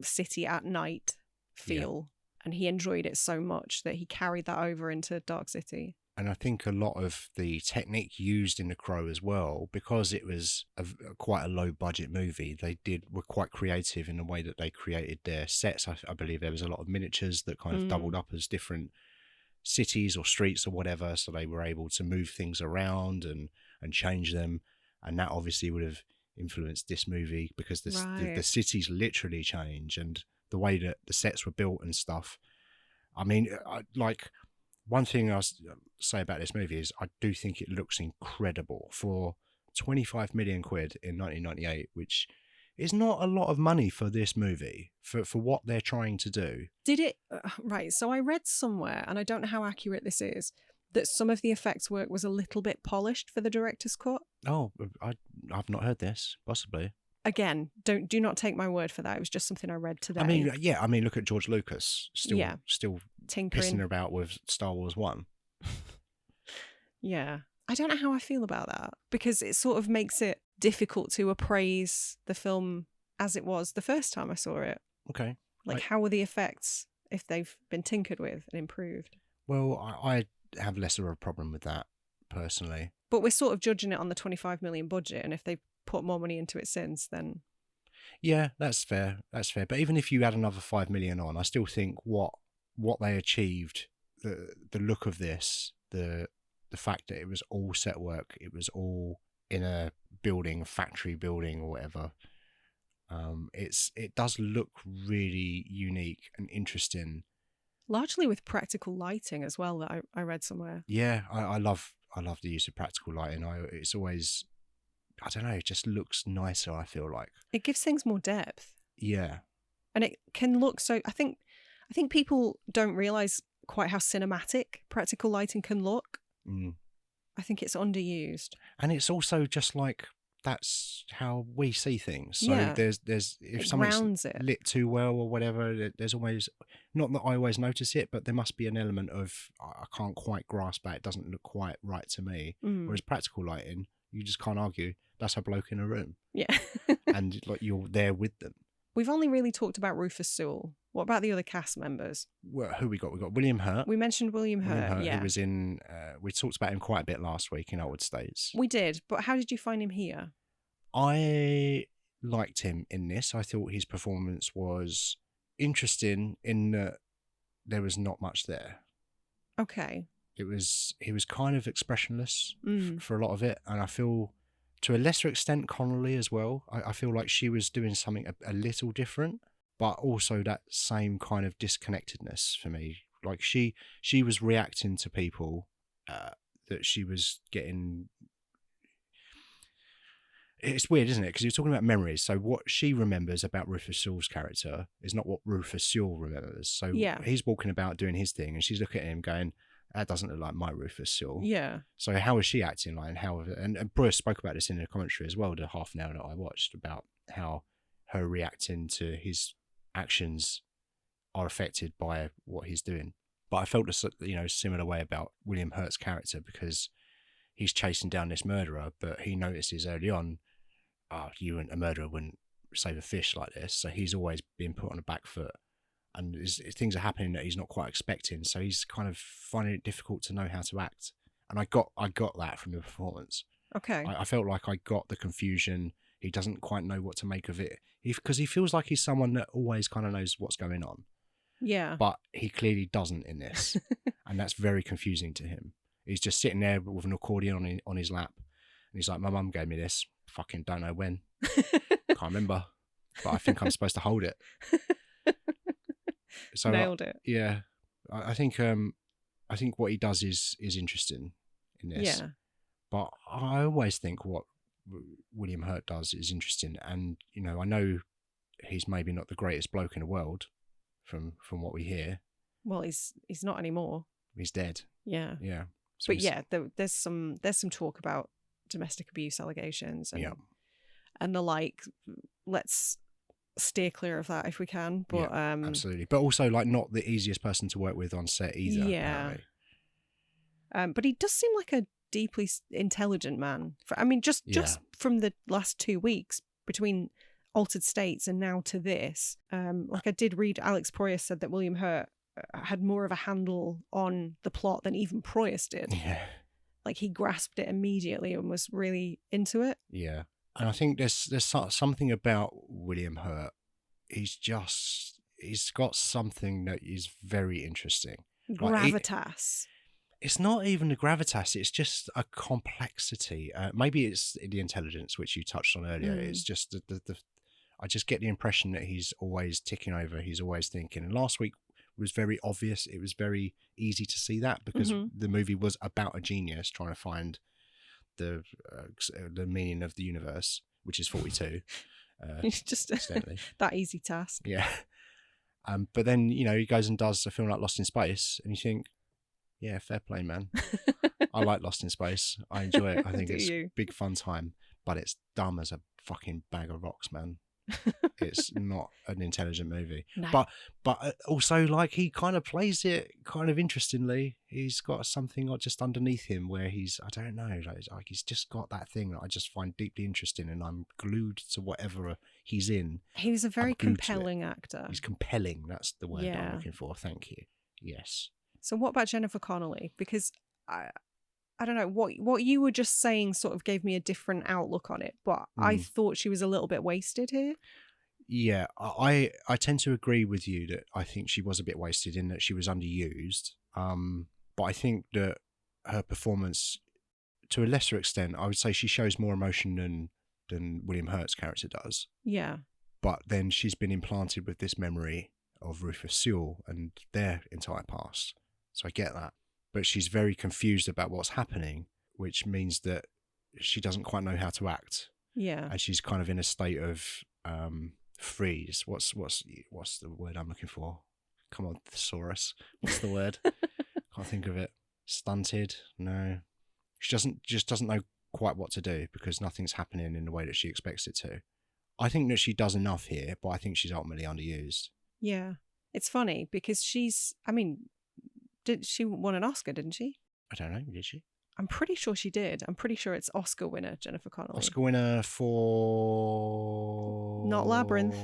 city at night feel. Yeah. And he enjoyed it so much that he carried that over into Dark City. And I think a lot of the technique used in The Crow as well, because it was quite a low budget movie, were quite creative in the way that they created their sets. I believe there was a lot of miniatures that kind of doubled up as different cities or streets or whatever, so they were able to move things around and change them. And that obviously would have influenced this movie, because the cities literally change, and the way that the sets were built and stuff. I mean, one thing I'll say about this movie is I do think it looks incredible for 25 million quid in 1998, which is not a lot of money for this movie, for what they're trying to do. Did it? Right. So I read somewhere, and I don't know how accurate this is, that some of the effects work was a little bit polished for the director's cut. Oh, I've not heard this. Possibly. Again, do not take my word for that. It was just something I read today. I mean, look at George Lucas, still tinkering pissing about with Star Wars 1. Yeah. I don't know how I feel about that, because it sort of makes it difficult to appraise the film as it was the first time I saw it. Okay. Like, how were the effects if they've been tinkered with and improved? Well, I have less of a problem with that, personally. But we're sort of judging it on the 25 million budget, and if they've put more money into it since, then... Yeah, that's fair. That's fair. But even if you add another 5 million on, I still think what they achieved, the look of this, the fact that it was all set work, it was all in a building, a factory building or whatever. It does look really unique and interesting. Largely with practical lighting as well, that I read somewhere. Yeah, I love the use of practical lighting. It's always, I don't know, it just looks nicer, I feel like. It gives things more depth. Yeah. And it can look so... I think people don't realise quite how cinematic practical lighting can look. Mm. I think it's underused. And it's also just like, that's how we see things. So Yeah. there's if something's it. lit too well or whatever, there's always, not that I always notice it, but there must be an element of, I can't quite grasp that, it doesn't look quite right to me. Whereas practical lighting, you just can't argue, that's a bloke in a room. Yeah. And like, you're there with them. We've only really talked about Rufus Sewell. What about the other cast members? Well, who we got? We got William Hurt. We mentioned William Hurt, yeah. Who was in, we talked about him quite a bit last week in Old States. We did, but how did you find him here? I liked him in this. I thought his performance was interesting in that there was not much there. Okay. He was kind of expressionless for a lot of it, and I feel, to a lesser extent, Connolly as well. I feel like she was doing something a little different, but also that same kind of disconnectedness for me. Like she was reacting to people that she was getting. It's weird, isn't it? Because you're talking about memories. So what she remembers about Rufus Sewell's character is not what Rufus Sewell remembers. So he's walking about doing his thing, and she's looking at him going, that doesn't look like my Rufus Sewell. Yeah. So how is she acting like? And Bruce spoke about this in the commentary as well, the half an hour that I watched, about how her reacting to his actions are affected by what he's doing. But I felt a similar way about William Hurt's character, because he's chasing down this murderer, but he notices early on, a murderer wouldn't save a fish like this. So he's always being put on the back foot, and things are happening that he's not quite expecting. So he's kind of finding it difficult to know how to act. And I got that from the performance. Okay. I felt like I got the confusion. He doesn't quite know what to make of it, because he feels like he's someone that always kind of knows what's going on. Yeah. But he clearly doesn't in this, and that's very confusing to him. He's just sitting there with an accordion on his lap, and he's like, "My mum gave me this. Fucking don't know when. Can't remember, but I think I'm supposed to hold it." So nailed it. Yeah, I think what he does is interesting in this. Yeah. But I always think what William Hurt does is interesting, and I know he's maybe not the greatest bloke in the world, from what we hear. Well, he's not anymore. He's dead. Yeah. Yeah. So but yeah, there's some talk about domestic abuse allegations and the like. Let's steer clear of that if we can. But yeah, absolutely. But also, like, not the easiest person to work with on set either. Yeah. But he does seem like a deeply intelligent man. Just from the last 2 weeks between Altered States and now to this. Like, I did read, Alex Proyas said that William Hurt had more of a handle on the plot than even Proyas did. Yeah. Like, he grasped it immediately and was really into it. Yeah. And I think there's something about William Hurt. He's got something that is very interesting. Gravitas. It's not even the gravitas. It's just a complexity. Maybe it's the intelligence, which you touched on earlier. It's just I just get the impression that he's always ticking over. He's always thinking. And last week was very obvious. It was very easy to see that, because the movie was about a genius trying to find the meaning of the universe, which is 42. It's just that easy task. Yeah. But then, he goes and does a film like Lost in Space, and you think, yeah, fair play, man. I like Lost in Space. I enjoy it. I think it's a big fun time, but it's dumb as a fucking bag of rocks, man. It's not an intelligent movie. No. But also, like, he kind of plays it kind of interestingly. He's got something just underneath him where I don't know, like he's just got that thing that I just find deeply interesting, and I'm glued to whatever he's in. He was a very I'm glued to it. compelling actor. He's compelling. That's the word Yeah. I'm looking for. Thank you. Yes. So what about Jennifer Connelly? Because I don't know, what you were just saying sort of gave me a different outlook on it, but I thought she was a little bit wasted here. Yeah, I tend to agree with you that I think she was a bit wasted in that she was underused. But I think that her performance, to a lesser extent, I would say she shows more emotion than William Hurt's character does. Yeah. But then she's been implanted with this memory of Rufus Sewell and their entire past. So I get that. But she's very confused about what's happening, which means that she doesn't quite know how to act. Yeah. And she's kind of in a state of freeze. What's the word I'm looking for? Come on, thesaurus. What's the word? Can't think of it. Stunted? No. She just doesn't know quite what to do because nothing's happening in the way that she expects it to. I think that she does enough here, but I think she's ultimately underused. Yeah. It's funny because did she won an Oscar, didn't she? I don't know, did she? I'm pretty sure she did. I'm pretty sure it's Oscar winner Jennifer Connelly. Oscar winner for... Not Labyrinth.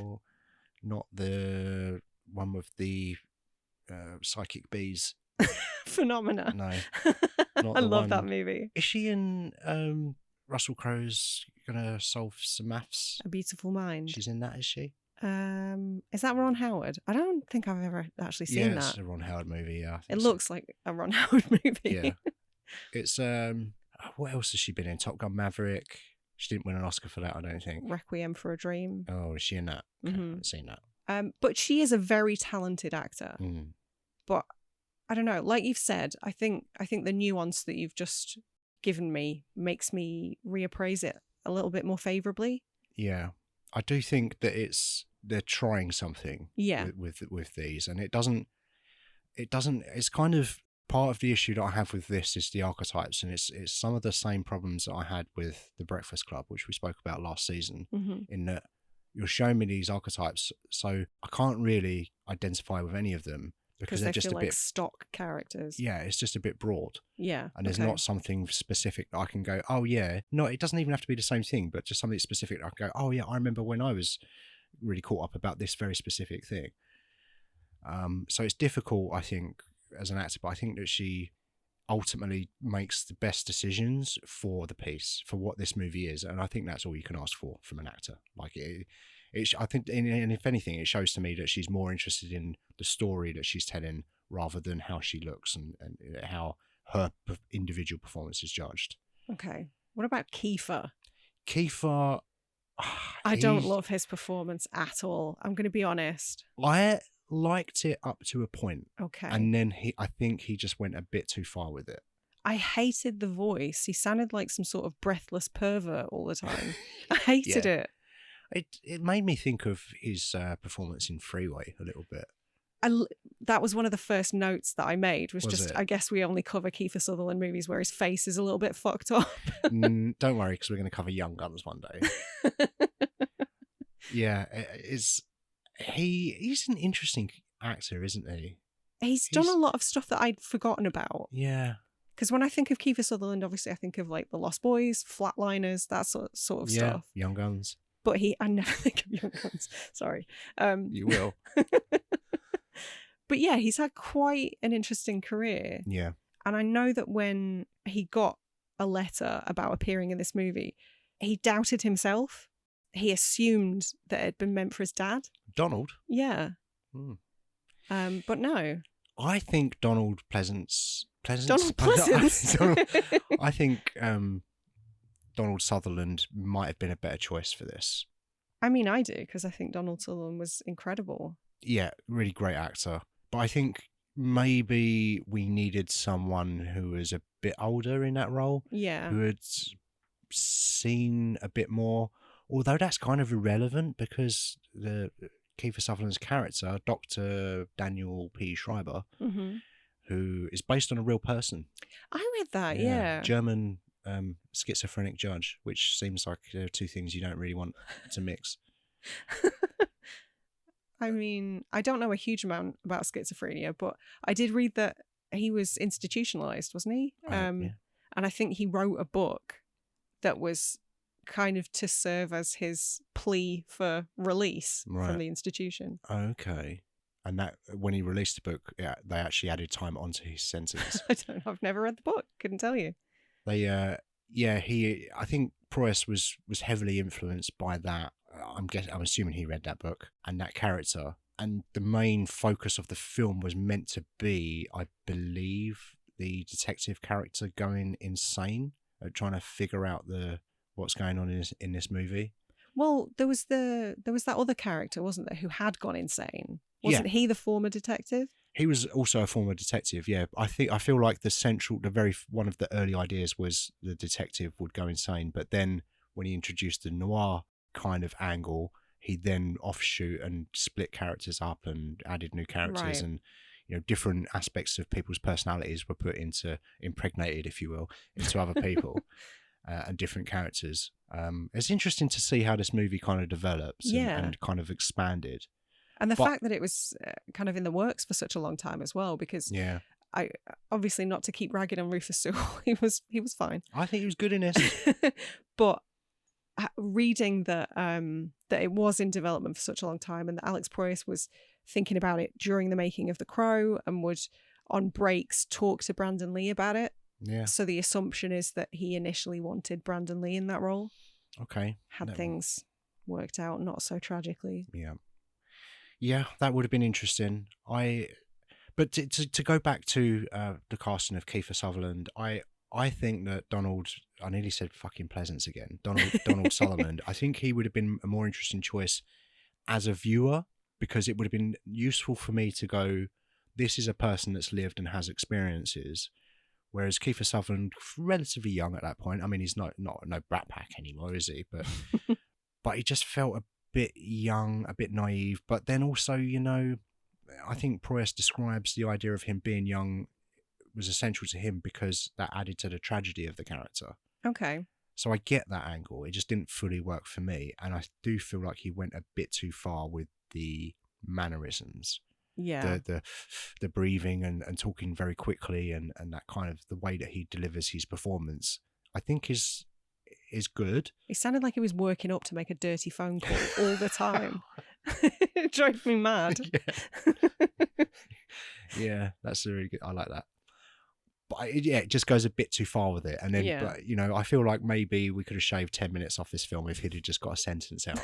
Not the one with the psychic bees. Phenomena. No. I love that movie. Is she in Russell Crowe's Gonna Solve Some Maths? A Beautiful Mind. She's in that, is she? Is that Ron Howard? I don't think I've ever actually seen that. Yeah, it's a Ron Howard movie, yeah. It looks like a Ron Howard movie. Yeah. It's, what else has she been in? Top Gun Maverick. She didn't win an Oscar for that, I don't think. Requiem for a Dream. Oh, is she in that? Okay, I haven't seen that. But she is a very talented actor. Mm. But I don't know, like you've said, I think the nuance that you've just given me makes me reappraise it a little bit more favourably. Yeah. I do think that they're trying something with these, and it doesn't, it's kind of part of the issue that I have with this is the archetypes, and it's some of the same problems that I had with The Breakfast Club, which we spoke about last season, in that you're showing me these archetypes, so I can't really identify with any of them because they're just feel a like bit stock characters. Yeah, it's just a bit broad. Yeah. And there's not something specific that I can go, oh yeah. No, it doesn't even have to be the same thing, but just something specific that I can go, oh yeah, I remember when I was really caught up about this very specific thing. So it's difficult, I think, as an actor, but I think that she ultimately makes the best decisions for the piece, for what this movie is. And I think that's all you can ask for from an actor. Like I think, and if anything, it shows to me that she's more interested in the story that she's telling rather than how she looks and how her individual performance is judged. Okay. What about Kiefer? Kiefer... I don't love his performance at all. I'm going to be honest. I liked it up to a point. Okay. And then I think he just went a bit too far with it. I hated the voice. He sounded like some sort of breathless pervert all the time. I hated it. It made me think of his performance in Freeway a little bit. That was one of the first notes that I made was just, it? I guess we only cover Kiefer Sutherland movies where his face is a little bit fucked up. Don't worry, because we're going to cover Young Guns one day. Yeah, he's an interesting actor, isn't he? He's done a lot of stuff that I'd forgotten about. Yeah. Because when I think of Kiefer Sutherland, obviously I think of like The Lost Boys, Flatliners, that sort of stuff. Young Guns. But I never think of Young Guns. Sorry. You will. But yeah, he's had quite an interesting career. Yeah. And I know that when he got a letter about appearing in this movie, he doubted himself. He assumed that it had been meant for his dad. Donald? Yeah. But no. I think Donald Pleasance. Donald Pleasance? I think Donald Sutherland might have been a better choice for this. I mean, I do, because I think Donald Sutherland was incredible. Yeah, really great actor. But I think maybe we needed someone who was a bit older in that role. Yeah. Who had seen a bit more. Although that's kind of irrelevant because the Kiefer Sutherland's character, Dr. Daniel P. Schreiber, who is based on a real person. I read that, yeah. German schizophrenic judge, which seems like two things you don't really want to mix. I mean, I don't know a huge amount about schizophrenia, but I did read that he was institutionalized, wasn't he? Yeah. And I think he wrote a book that was kind of to serve as his plea for release from the institution. Okay. And that when he released the book, yeah, they actually added time onto his sentence. I don't know. I've never read the book. Couldn't tell you. They, I think Proyas was heavily influenced by that. I'm assuming he read that book and that character. And the main focus of the film was meant to be, I believe, the detective character going insane, trying to figure out what's going on in this movie. Well, there was that other character, wasn't there, who had gone insane? Wasn't he the former detective? He was also a former detective. Yeah, I feel like one of the early ideas was the detective would go insane, but then when he introduced the noir kind of angle, he then offshoot and split characters up and added new characters, and different aspects of people's personalities were impregnated, if you will, into other people. And different characters. It's interesting to see how this movie kind of develops and kind of expanded. And the fact that it was kind of in the works for such a long time as well, because I obviously, not to keep ragging on Rufus Sewell, he was fine. I think he was good in this. But reading that it was in development for such a long time, and that Alex Proyas was thinking about it during the making of The Crow and would, on breaks, talk to Brandon Lee about it. Yeah. So the assumption is that he initially wanted Brandon Lee in that role. Okay. Had things worked out not so tragically. Yeah. Yeah, that would have been interesting. But to go back to the casting of Kiefer Sutherland, I think that Donald, I nearly said fucking Pleasance again, Donald Sutherland, I think he would have been a more interesting choice as a viewer, because it would have been useful for me to go, this is a person that's lived and has experiences. Whereas Kiefer Sutherland, relatively young at that point. I mean, he's not no Brat Pack anymore, is he? But he just felt a bit young, a bit naive. But then also, I think Proyas describes the idea of him being young was essential to him because that added to the tragedy of the character. Okay. So I get that angle. It just didn't fully work for me. And I do feel like he went a bit too far with the mannerisms. Yeah. The breathing and talking very quickly and that kind of the way that he delivers his performance, I think is good. It sounded like he was working up to make a dirty phone call all the time. It drove me mad. Yeah, that's really good. I like that. But it just goes a bit too far with it. And then, but, I feel like maybe we could have shaved 10 minutes off this film if he'd have just got a sentence out.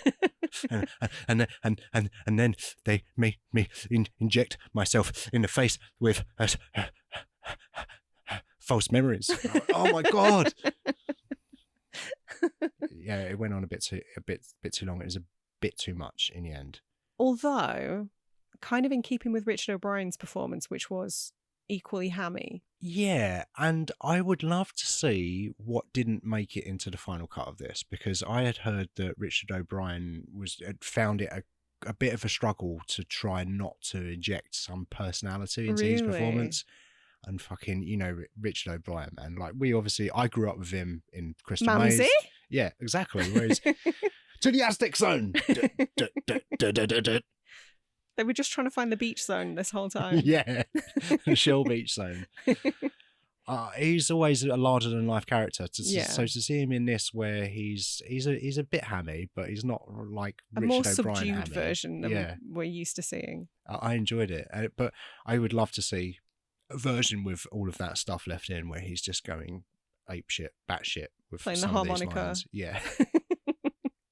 and then they made me inject myself in the face with false memories. Oh my God. Yeah, it went on a bit too long. It was a bit too much in the end. Although, kind of in keeping with Richard O'Brien's performance, which was equally hammy. Yeah, and I would love to see what didn't make it into the final cut of this, because I had heard that Richard O'Brien had found it a bit of a struggle to try not to inject some personality into his performance. And fucking, Richard O'Brien, man. Like, I grew up with him in Crystal Maze. Yeah, exactly. Whereas, to the Aztec Zone. They were just trying to find the beach zone this whole time. Yeah, the Shell Beach Zone. He's always a larger than life character. So to see him in this, where he's a bit hammy, but he's not like a Richard more O'Brien subdued hammy. version than we're used to seeing. I enjoyed it, but I would love to see a version with all of that stuff left in, where he's just going ape shit, bat shit with playing some the of harmonica. These lines. Yeah,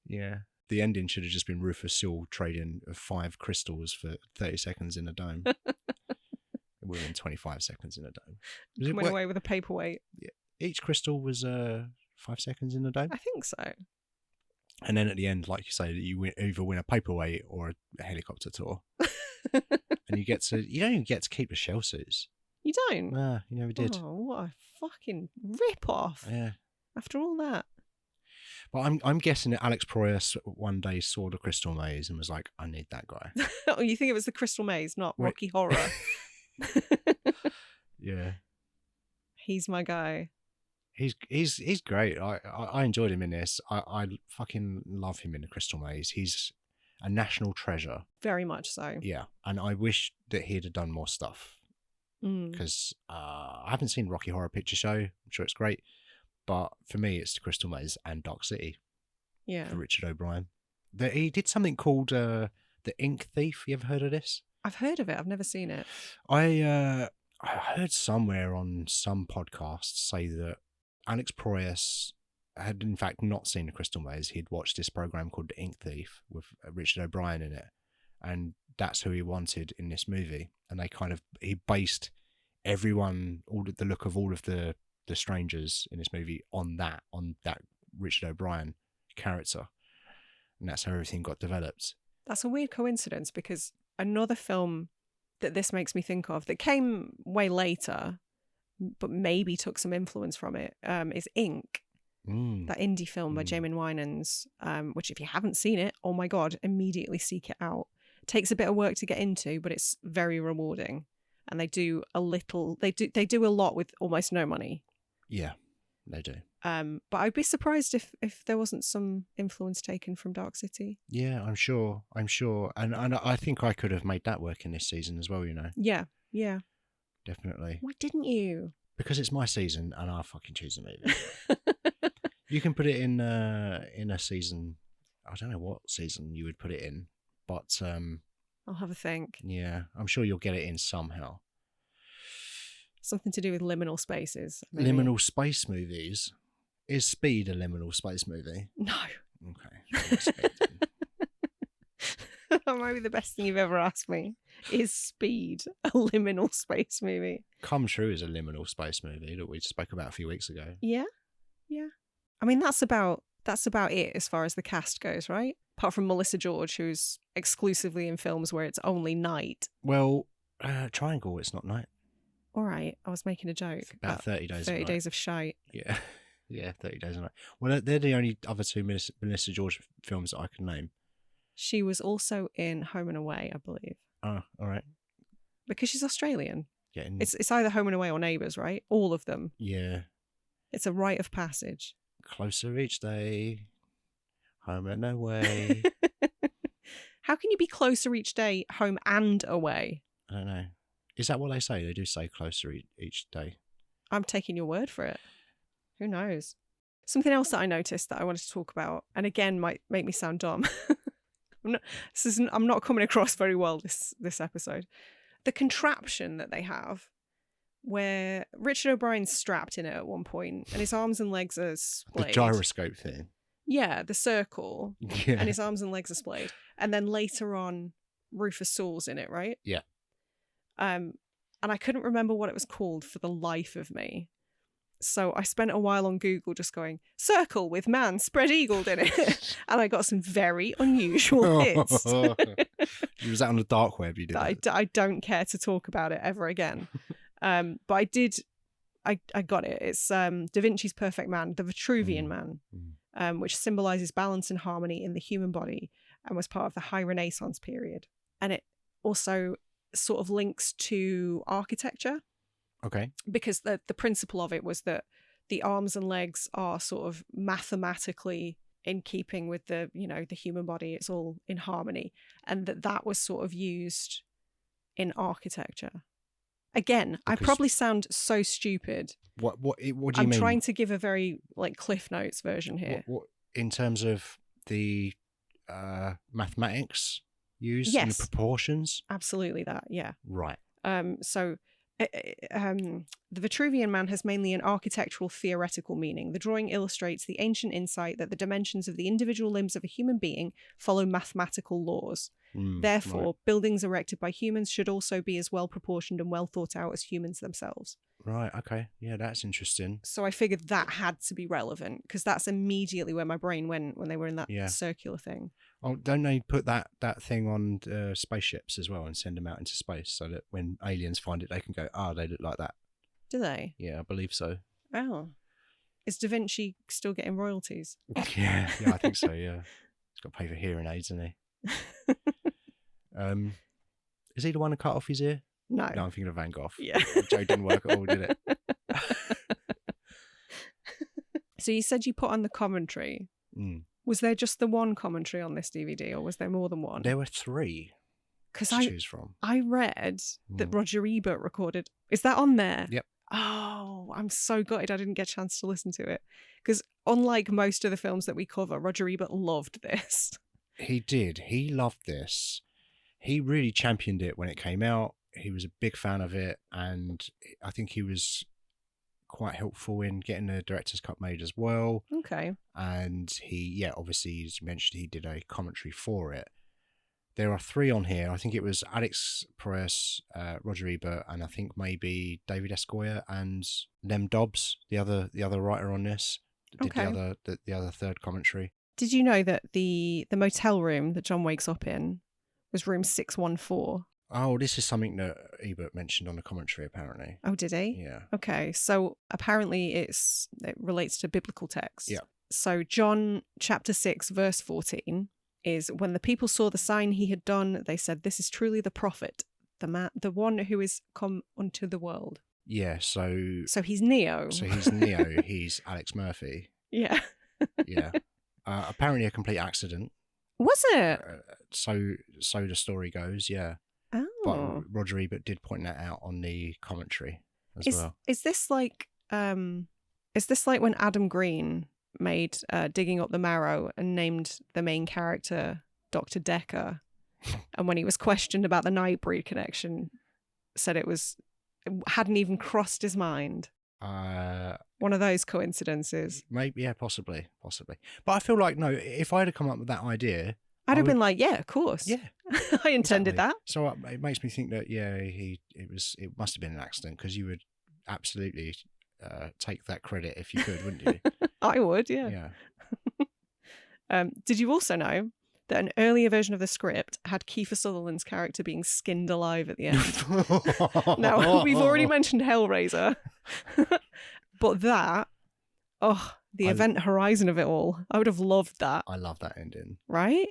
yeah. The ending should have just been Rufus Sewell trading 5 crystals for 30 seconds in a dome. We're in 25 seconds in a dome. Coming away with a paperweight. Yeah. Each crystal was 5 seconds in a dome? I think so. And then at the end, like you say, you either win a paperweight or a helicopter tour. And you don't even get to keep the shell suits. You don't? Nah, you never did. Oh, what a fucking rip-off. Yeah. After all that. But I'm guessing that Alex Proyas one day saw the Crystal Maze and was like, I need that guy. Oh, you think it was the Crystal Maze, not Rocky Horror? Yeah. He's my guy. He's great. I enjoyed him in this. I fucking love him in the Crystal Maze. a national treasure. Very much so. Yeah, and I wish that he'd have done more stuff because I haven't seen Rocky Horror Picture Show. I'm sure it's great, but for me, it's The Crystal Maze and Dark City. Yeah, for Richard O'Brien. He did something called The Ink Thief. You ever heard of this? I've heard of it. I've never seen it. I heard somewhere on some podcast say that Alex Proyas had in fact not seen The Crystal Maze. He'd watched this program called The Ink Thief with Richard O'Brien in it, and that's who he wanted in this movie. And he based everyone, the look of all of the strangers in this movie on that Richard O'Brien character, and that's how everything got developed. That's a weird coincidence, because another film that this makes me think of that came way later but maybe took some influence from it is Ink, that indie film by Jamie Winans, which if you haven't seen it, oh my god, immediately seek it out. It takes a bit of work to get into, but it's very rewarding, and they do a lot with almost no money. Yeah, they do. But I'd be surprised if there wasn't some influence taken from Dark City. Yeah, I'm sure. And I think I could have made that work in this season as well, you know. Yeah. Definitely. Why didn't you? Because it's my season and I fucking choose a movie. You can put it in a season. I don't know what season you would put it in, but I'll have a think. Yeah, I'm sure you'll get it in somehow. Something to do with liminal spaces. Maybe. Liminal space movies. Is Speed a liminal space movie? No. Okay. That might be the best thing you've ever asked me. Is Speed a liminal space movie? Come True is a liminal space movie that we spoke about a few weeks ago. Yeah. I mean, that's about it as far as the cast goes, right? Apart from Melissa George, who's exclusively in films where it's only night. Well, Triangle, it's not night. All right, I was making a joke. It's about 30 days. 30 days of shite. Yeah. Yeah, 30 Days of Night. Well, they're the only other two Melissa George films that I can name. She was also in Home and Away, I believe. Oh, all right. Because she's Australian. Yeah. It's either Home and Away or Neighbours, right? All of them. Yeah. It's a rite of passage. Closer each day. Home and Away. How can you be closer each day, home and away? I don't know. Is that what they say? They do say closer each day. I'm taking your word for it. Who knows? Something else that I noticed that I wanted to talk about, and again might make me sound dumb. I'm not coming across very well this episode. The contraption that they have, where Richard O'Brien's strapped in it at one point, and his arms and legs are splayed. The gyroscope thing. Yeah, the circle. Yeah. And his arms and legs are splayed. And then later on, Rufus Sewell's in it, right? Yeah. And I couldn't remember what it was called for the life of me. So I spent a while on Google just going, circle with man spread-eagled in it. And I got some very unusual hits. Was that on the dark web you did that? I don't care to talk about it ever again. But I did, I got it. It's Da Vinci's Perfect Man, the Vitruvian Man, which symbolises balance and harmony in the human body and was part of the High Renaissance period. And it also sort of links to architecture. Okay. Because the principle of it was that the arms and legs are sort of mathematically in keeping with the human body. It's all in harmony. And that was sort of used in architecture. Again, I probably sound so stupid. What do you mean? I'm trying to give a very Cliff Notes version here. What in terms of the mathematics used and the proportions? Absolutely that, yeah. Right. So the Vitruvian Man has mainly an architectural theoretical meaning. The drawing illustrates the ancient insight that the dimensions of the individual limbs of a human being follow mathematical laws. Therefore, buildings erected by humans should also be as well proportioned and well thought out as humans themselves. Right, okay. Yeah, that's interesting. So I figured that had to be relevant because that's immediately where my brain went when they were in that circular thing. Oh, don't they put that thing on spaceships as well and send them out into space so that when aliens find it, they can go, they look like that? Do they? Yeah, I believe so. Oh. Is Da Vinci still getting royalties? Yeah, I think so, yeah. He's got to pay for hearing aids, isn't he? Is he the one who cut off his ear? No, I'm thinking of Van Gogh. Yeah. Joe didn't work at all, did it? So you said you put on the commentary. Was there just the one commentary on this DVD, or was there more than one? There were 3 to choose from. I read that Roger Ebert recorded. Is that on there? Yep. Oh, I'm so gutted I didn't get a chance to listen to it. Because unlike most of the films that we cover, Roger Ebert loved this. He did. He loved this. He really championed it when it came out. He was a big fan of it, and I think he was quite helpful in getting the director's cut made as well. Okay. And he, obviously, as you mentioned, he did a commentary for it. There are 3 on here. I think it was Alex Proyas, Roger Ebert, and I think maybe David S. Goyer and Lem Dobbs, the other writer on this, did the other third commentary. Did you know that the motel room that John wakes up in was room 614? Oh, this is something that Ebert mentioned on the commentary, apparently. Oh, did he? Yeah. Okay, so apparently it relates to biblical text. Yeah. So John chapter 6, verse 14 is, when the people saw the sign he had done, they said, "This is truly the prophet, the one who is come unto the world." Yeah, so he's Neo. So he's Neo. He's Alex Murphy. Yeah. Yeah. Apparently a complete accident. Was it? So the story goes, yeah. Oh. But Roger Ebert did point that out on the commentary as well. Is this like when Adam Green made Digging Up the Marrow and named the main character Dr. Decker, and when he was questioned about the Nightbreed connection, said it hadn't even crossed his mind? One of those coincidences. Maybe, yeah, possibly. But I feel like, no, if I had come up with that idea, I'd have been like, yeah, of course. Yeah. I intended that. So it makes me think that, yeah, it must have been an accident, because you would absolutely take that credit if you could, wouldn't you? I would, yeah. Yeah. Did you also know that an earlier version of the script had Kiefer Sutherland's character being skinned alive at the end? Now, we've already mentioned Hellraiser, but that, the event horizon of it all, I would have loved that. I love that ending. Right?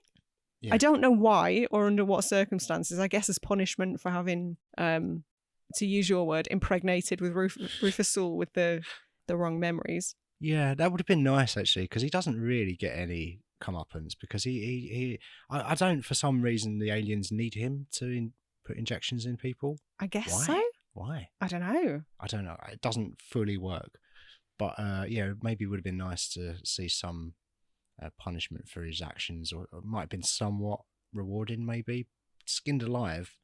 Yeah. I don't know why or under what circumstances. I guess as punishment for having, to use your word, impregnated with Rufus Sewell with the wrong memories. Yeah, that would have been nice, actually, because he doesn't really get any comeuppance, because I don't, for some reason, the aliens need him to put injections in people. I guess Why? so. Why? I don't know. It doesn't fully work. But, maybe it would have been nice to see some punishment for his actions, or it might have been somewhat rewarding, maybe. Skinned alive.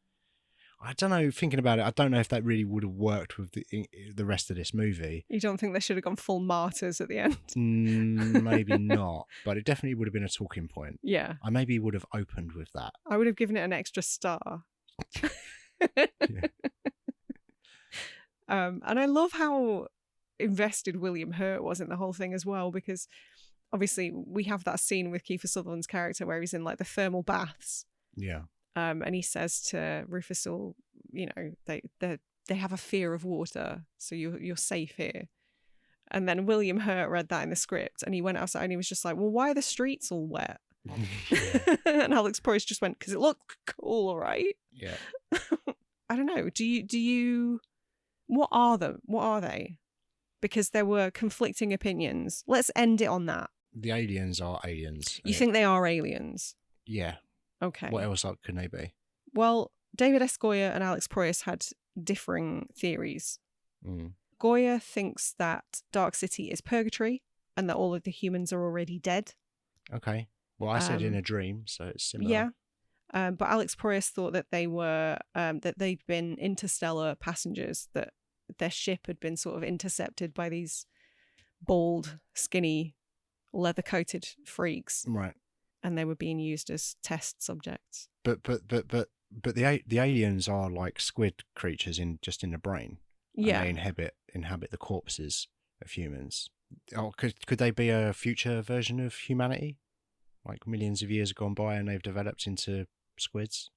I don't know, thinking about it, I don't know if that really would have worked with the rest of this movie. You don't think they should have gone full martyrs at the end? Maybe not, but it definitely would have been a talking point. Yeah. I maybe would have opened with that. I would have given it an extra star. And I love how invested William Hurt was in the whole thing as well, because obviously we have that scene with Kiefer Sutherland's character where he's in like the thermal baths. Yeah. And he says to Rufus Sewell, they have a fear of water, so you're safe here. And then William Hurt read that in the script, and he went outside and he was just like, well, why are the streets all wet? And Alex Proyas just went, because it looked cool, all right? Yeah. I don't know. Do you what are they? Because there were conflicting opinions. Let's end it on that. The aliens are aliens. You think they are aliens? Yeah. Okay. What else can they be? Well, David S. Goyer and Alex Proyas had differing theories. Mm. Goyer thinks that Dark City is purgatory and that all of the humans are already dead. Okay. Well, I said in a dream, so it's similar. Yeah. But Alex Proyas thought that they were that they'd been interstellar passengers, that their ship had been sort of intercepted by these bald, skinny, leather-coated freaks. Right. And they were being used as test subjects. But the aliens are like squid creatures in the brain. Yeah. And they inhabit the corpses of humans. Oh, could they be a future version of humanity? Like millions of years have gone by and they've developed into squids?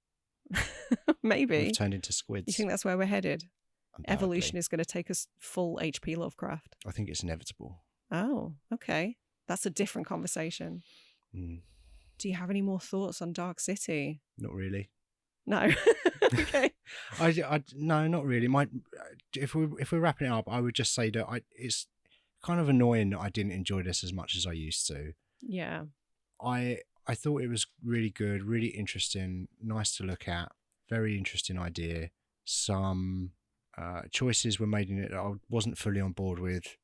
Maybe. We've turned into squids. You think that's where we're headed? Undoubtedly. Evolution is going to take us full H.P. Lovecraft. I think it's inevitable. Oh, okay. That's a different conversation. Mm. Do you have any more thoughts on Dark City? Not really. No. Okay. No, not really. If we're wrapping it up, I would just say that it's kind of annoying that I didn't enjoy this as much as I used to. Yeah. I thought it was really good, really interesting, nice to look at, very interesting idea. Some choices were made in it that I wasn't fully on board with.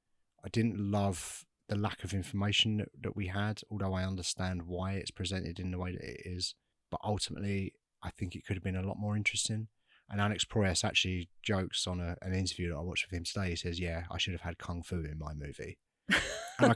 I didn't love the lack of information that we had, although I understand why it's presented in the way that it is. But ultimately, I think it could have been a lot more interesting. And Alex Proyas actually jokes on an interview that I watched with him today. He says, yeah, I should have had Kung Fu in my movie. And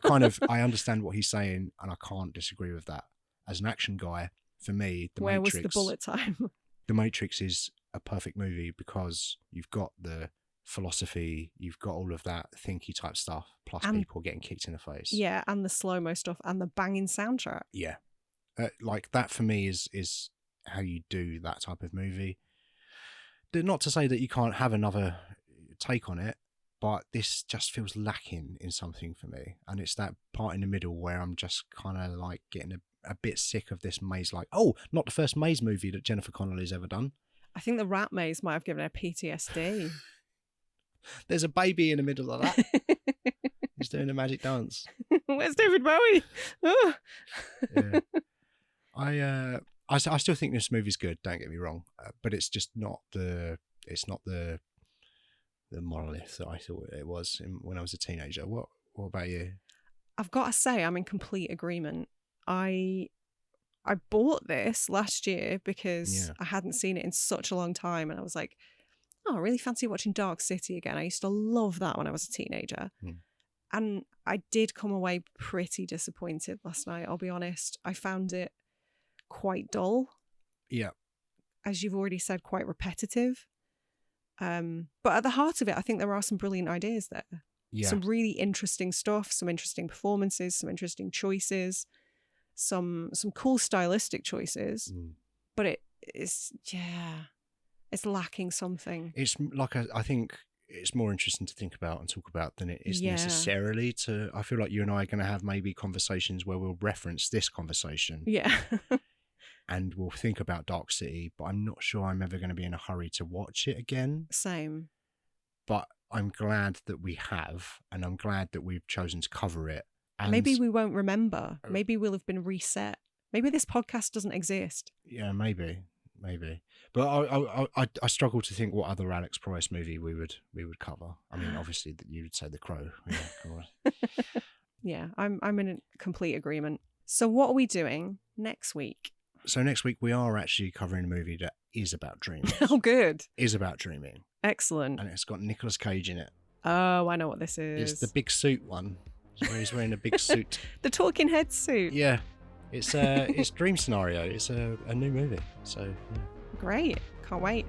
I understand what he's saying, and I can't disagree with that. As an action guy, for me, Where was the bullet time? The Matrix is a perfect movie because you've got the philosophy, you've got all of that thinky type stuff, plus people getting kicked in the face. Yeah, and the slow-mo stuff and the banging soundtrack. Yeah. Like that for me is how you do that type of movie. Not to say that you can't have another take on it, but this just feels lacking in something for me. And it's that part in the middle where I'm just kind of like getting a bit sick of this maze. Like, oh, not the first maze movie that Jennifer Connelly's ever done. I think the rat maze might have given her PTSD. There's a baby in the middle of that. He's doing a magic dance. Where's David Bowie? Oh. Yeah. I still think this movie's good. Don't get me wrong, but it's just not the monolith that I thought it was when I was a teenager. What about you? I've got to say, I'm in complete agreement. I bought this last year because I hadn't seen it in such a long time, and I was like, oh, I really fancy watching Dark City again. I used to love that when I was a teenager. And I did come away pretty disappointed last night, I'll be honest. I found it quite dull. Yeah. As you've already said, quite repetitive. But at the heart of it, I think there are some brilliant ideas there. Yeah. Some really interesting stuff, some interesting performances, some interesting choices, some cool stylistic choices. But it's lacking something. It's like I think it's more interesting to think about and talk about than it is necessarily to. I feel like you and I are going to have maybe conversations where we'll reference this conversation. Yeah. And we'll think about Dark City, but I'm not sure I'm ever going to be in a hurry to watch it again. Same. But I'm glad that we have, and I'm glad that we've chosen to cover it. And maybe we won't remember. Maybe we'll have been reset. Maybe this podcast doesn't exist. Yeah, maybe. But I struggle to think what other Alex Proyas movie we would cover. I mean, obviously that you would say The Crow. Yeah, yeah, I'm in complete agreement. So what are we doing next week? So next week we are actually covering a movie that is about dreams. Oh, good. Is about dreaming. Excellent. And it's got Nicolas Cage in it. Oh, I know what this is. It's the big suit one. Where he's wearing a big suit. The talking head suit. Yeah. It's Dream Scenario. It's a new movie. So yeah. Great. Can't wait.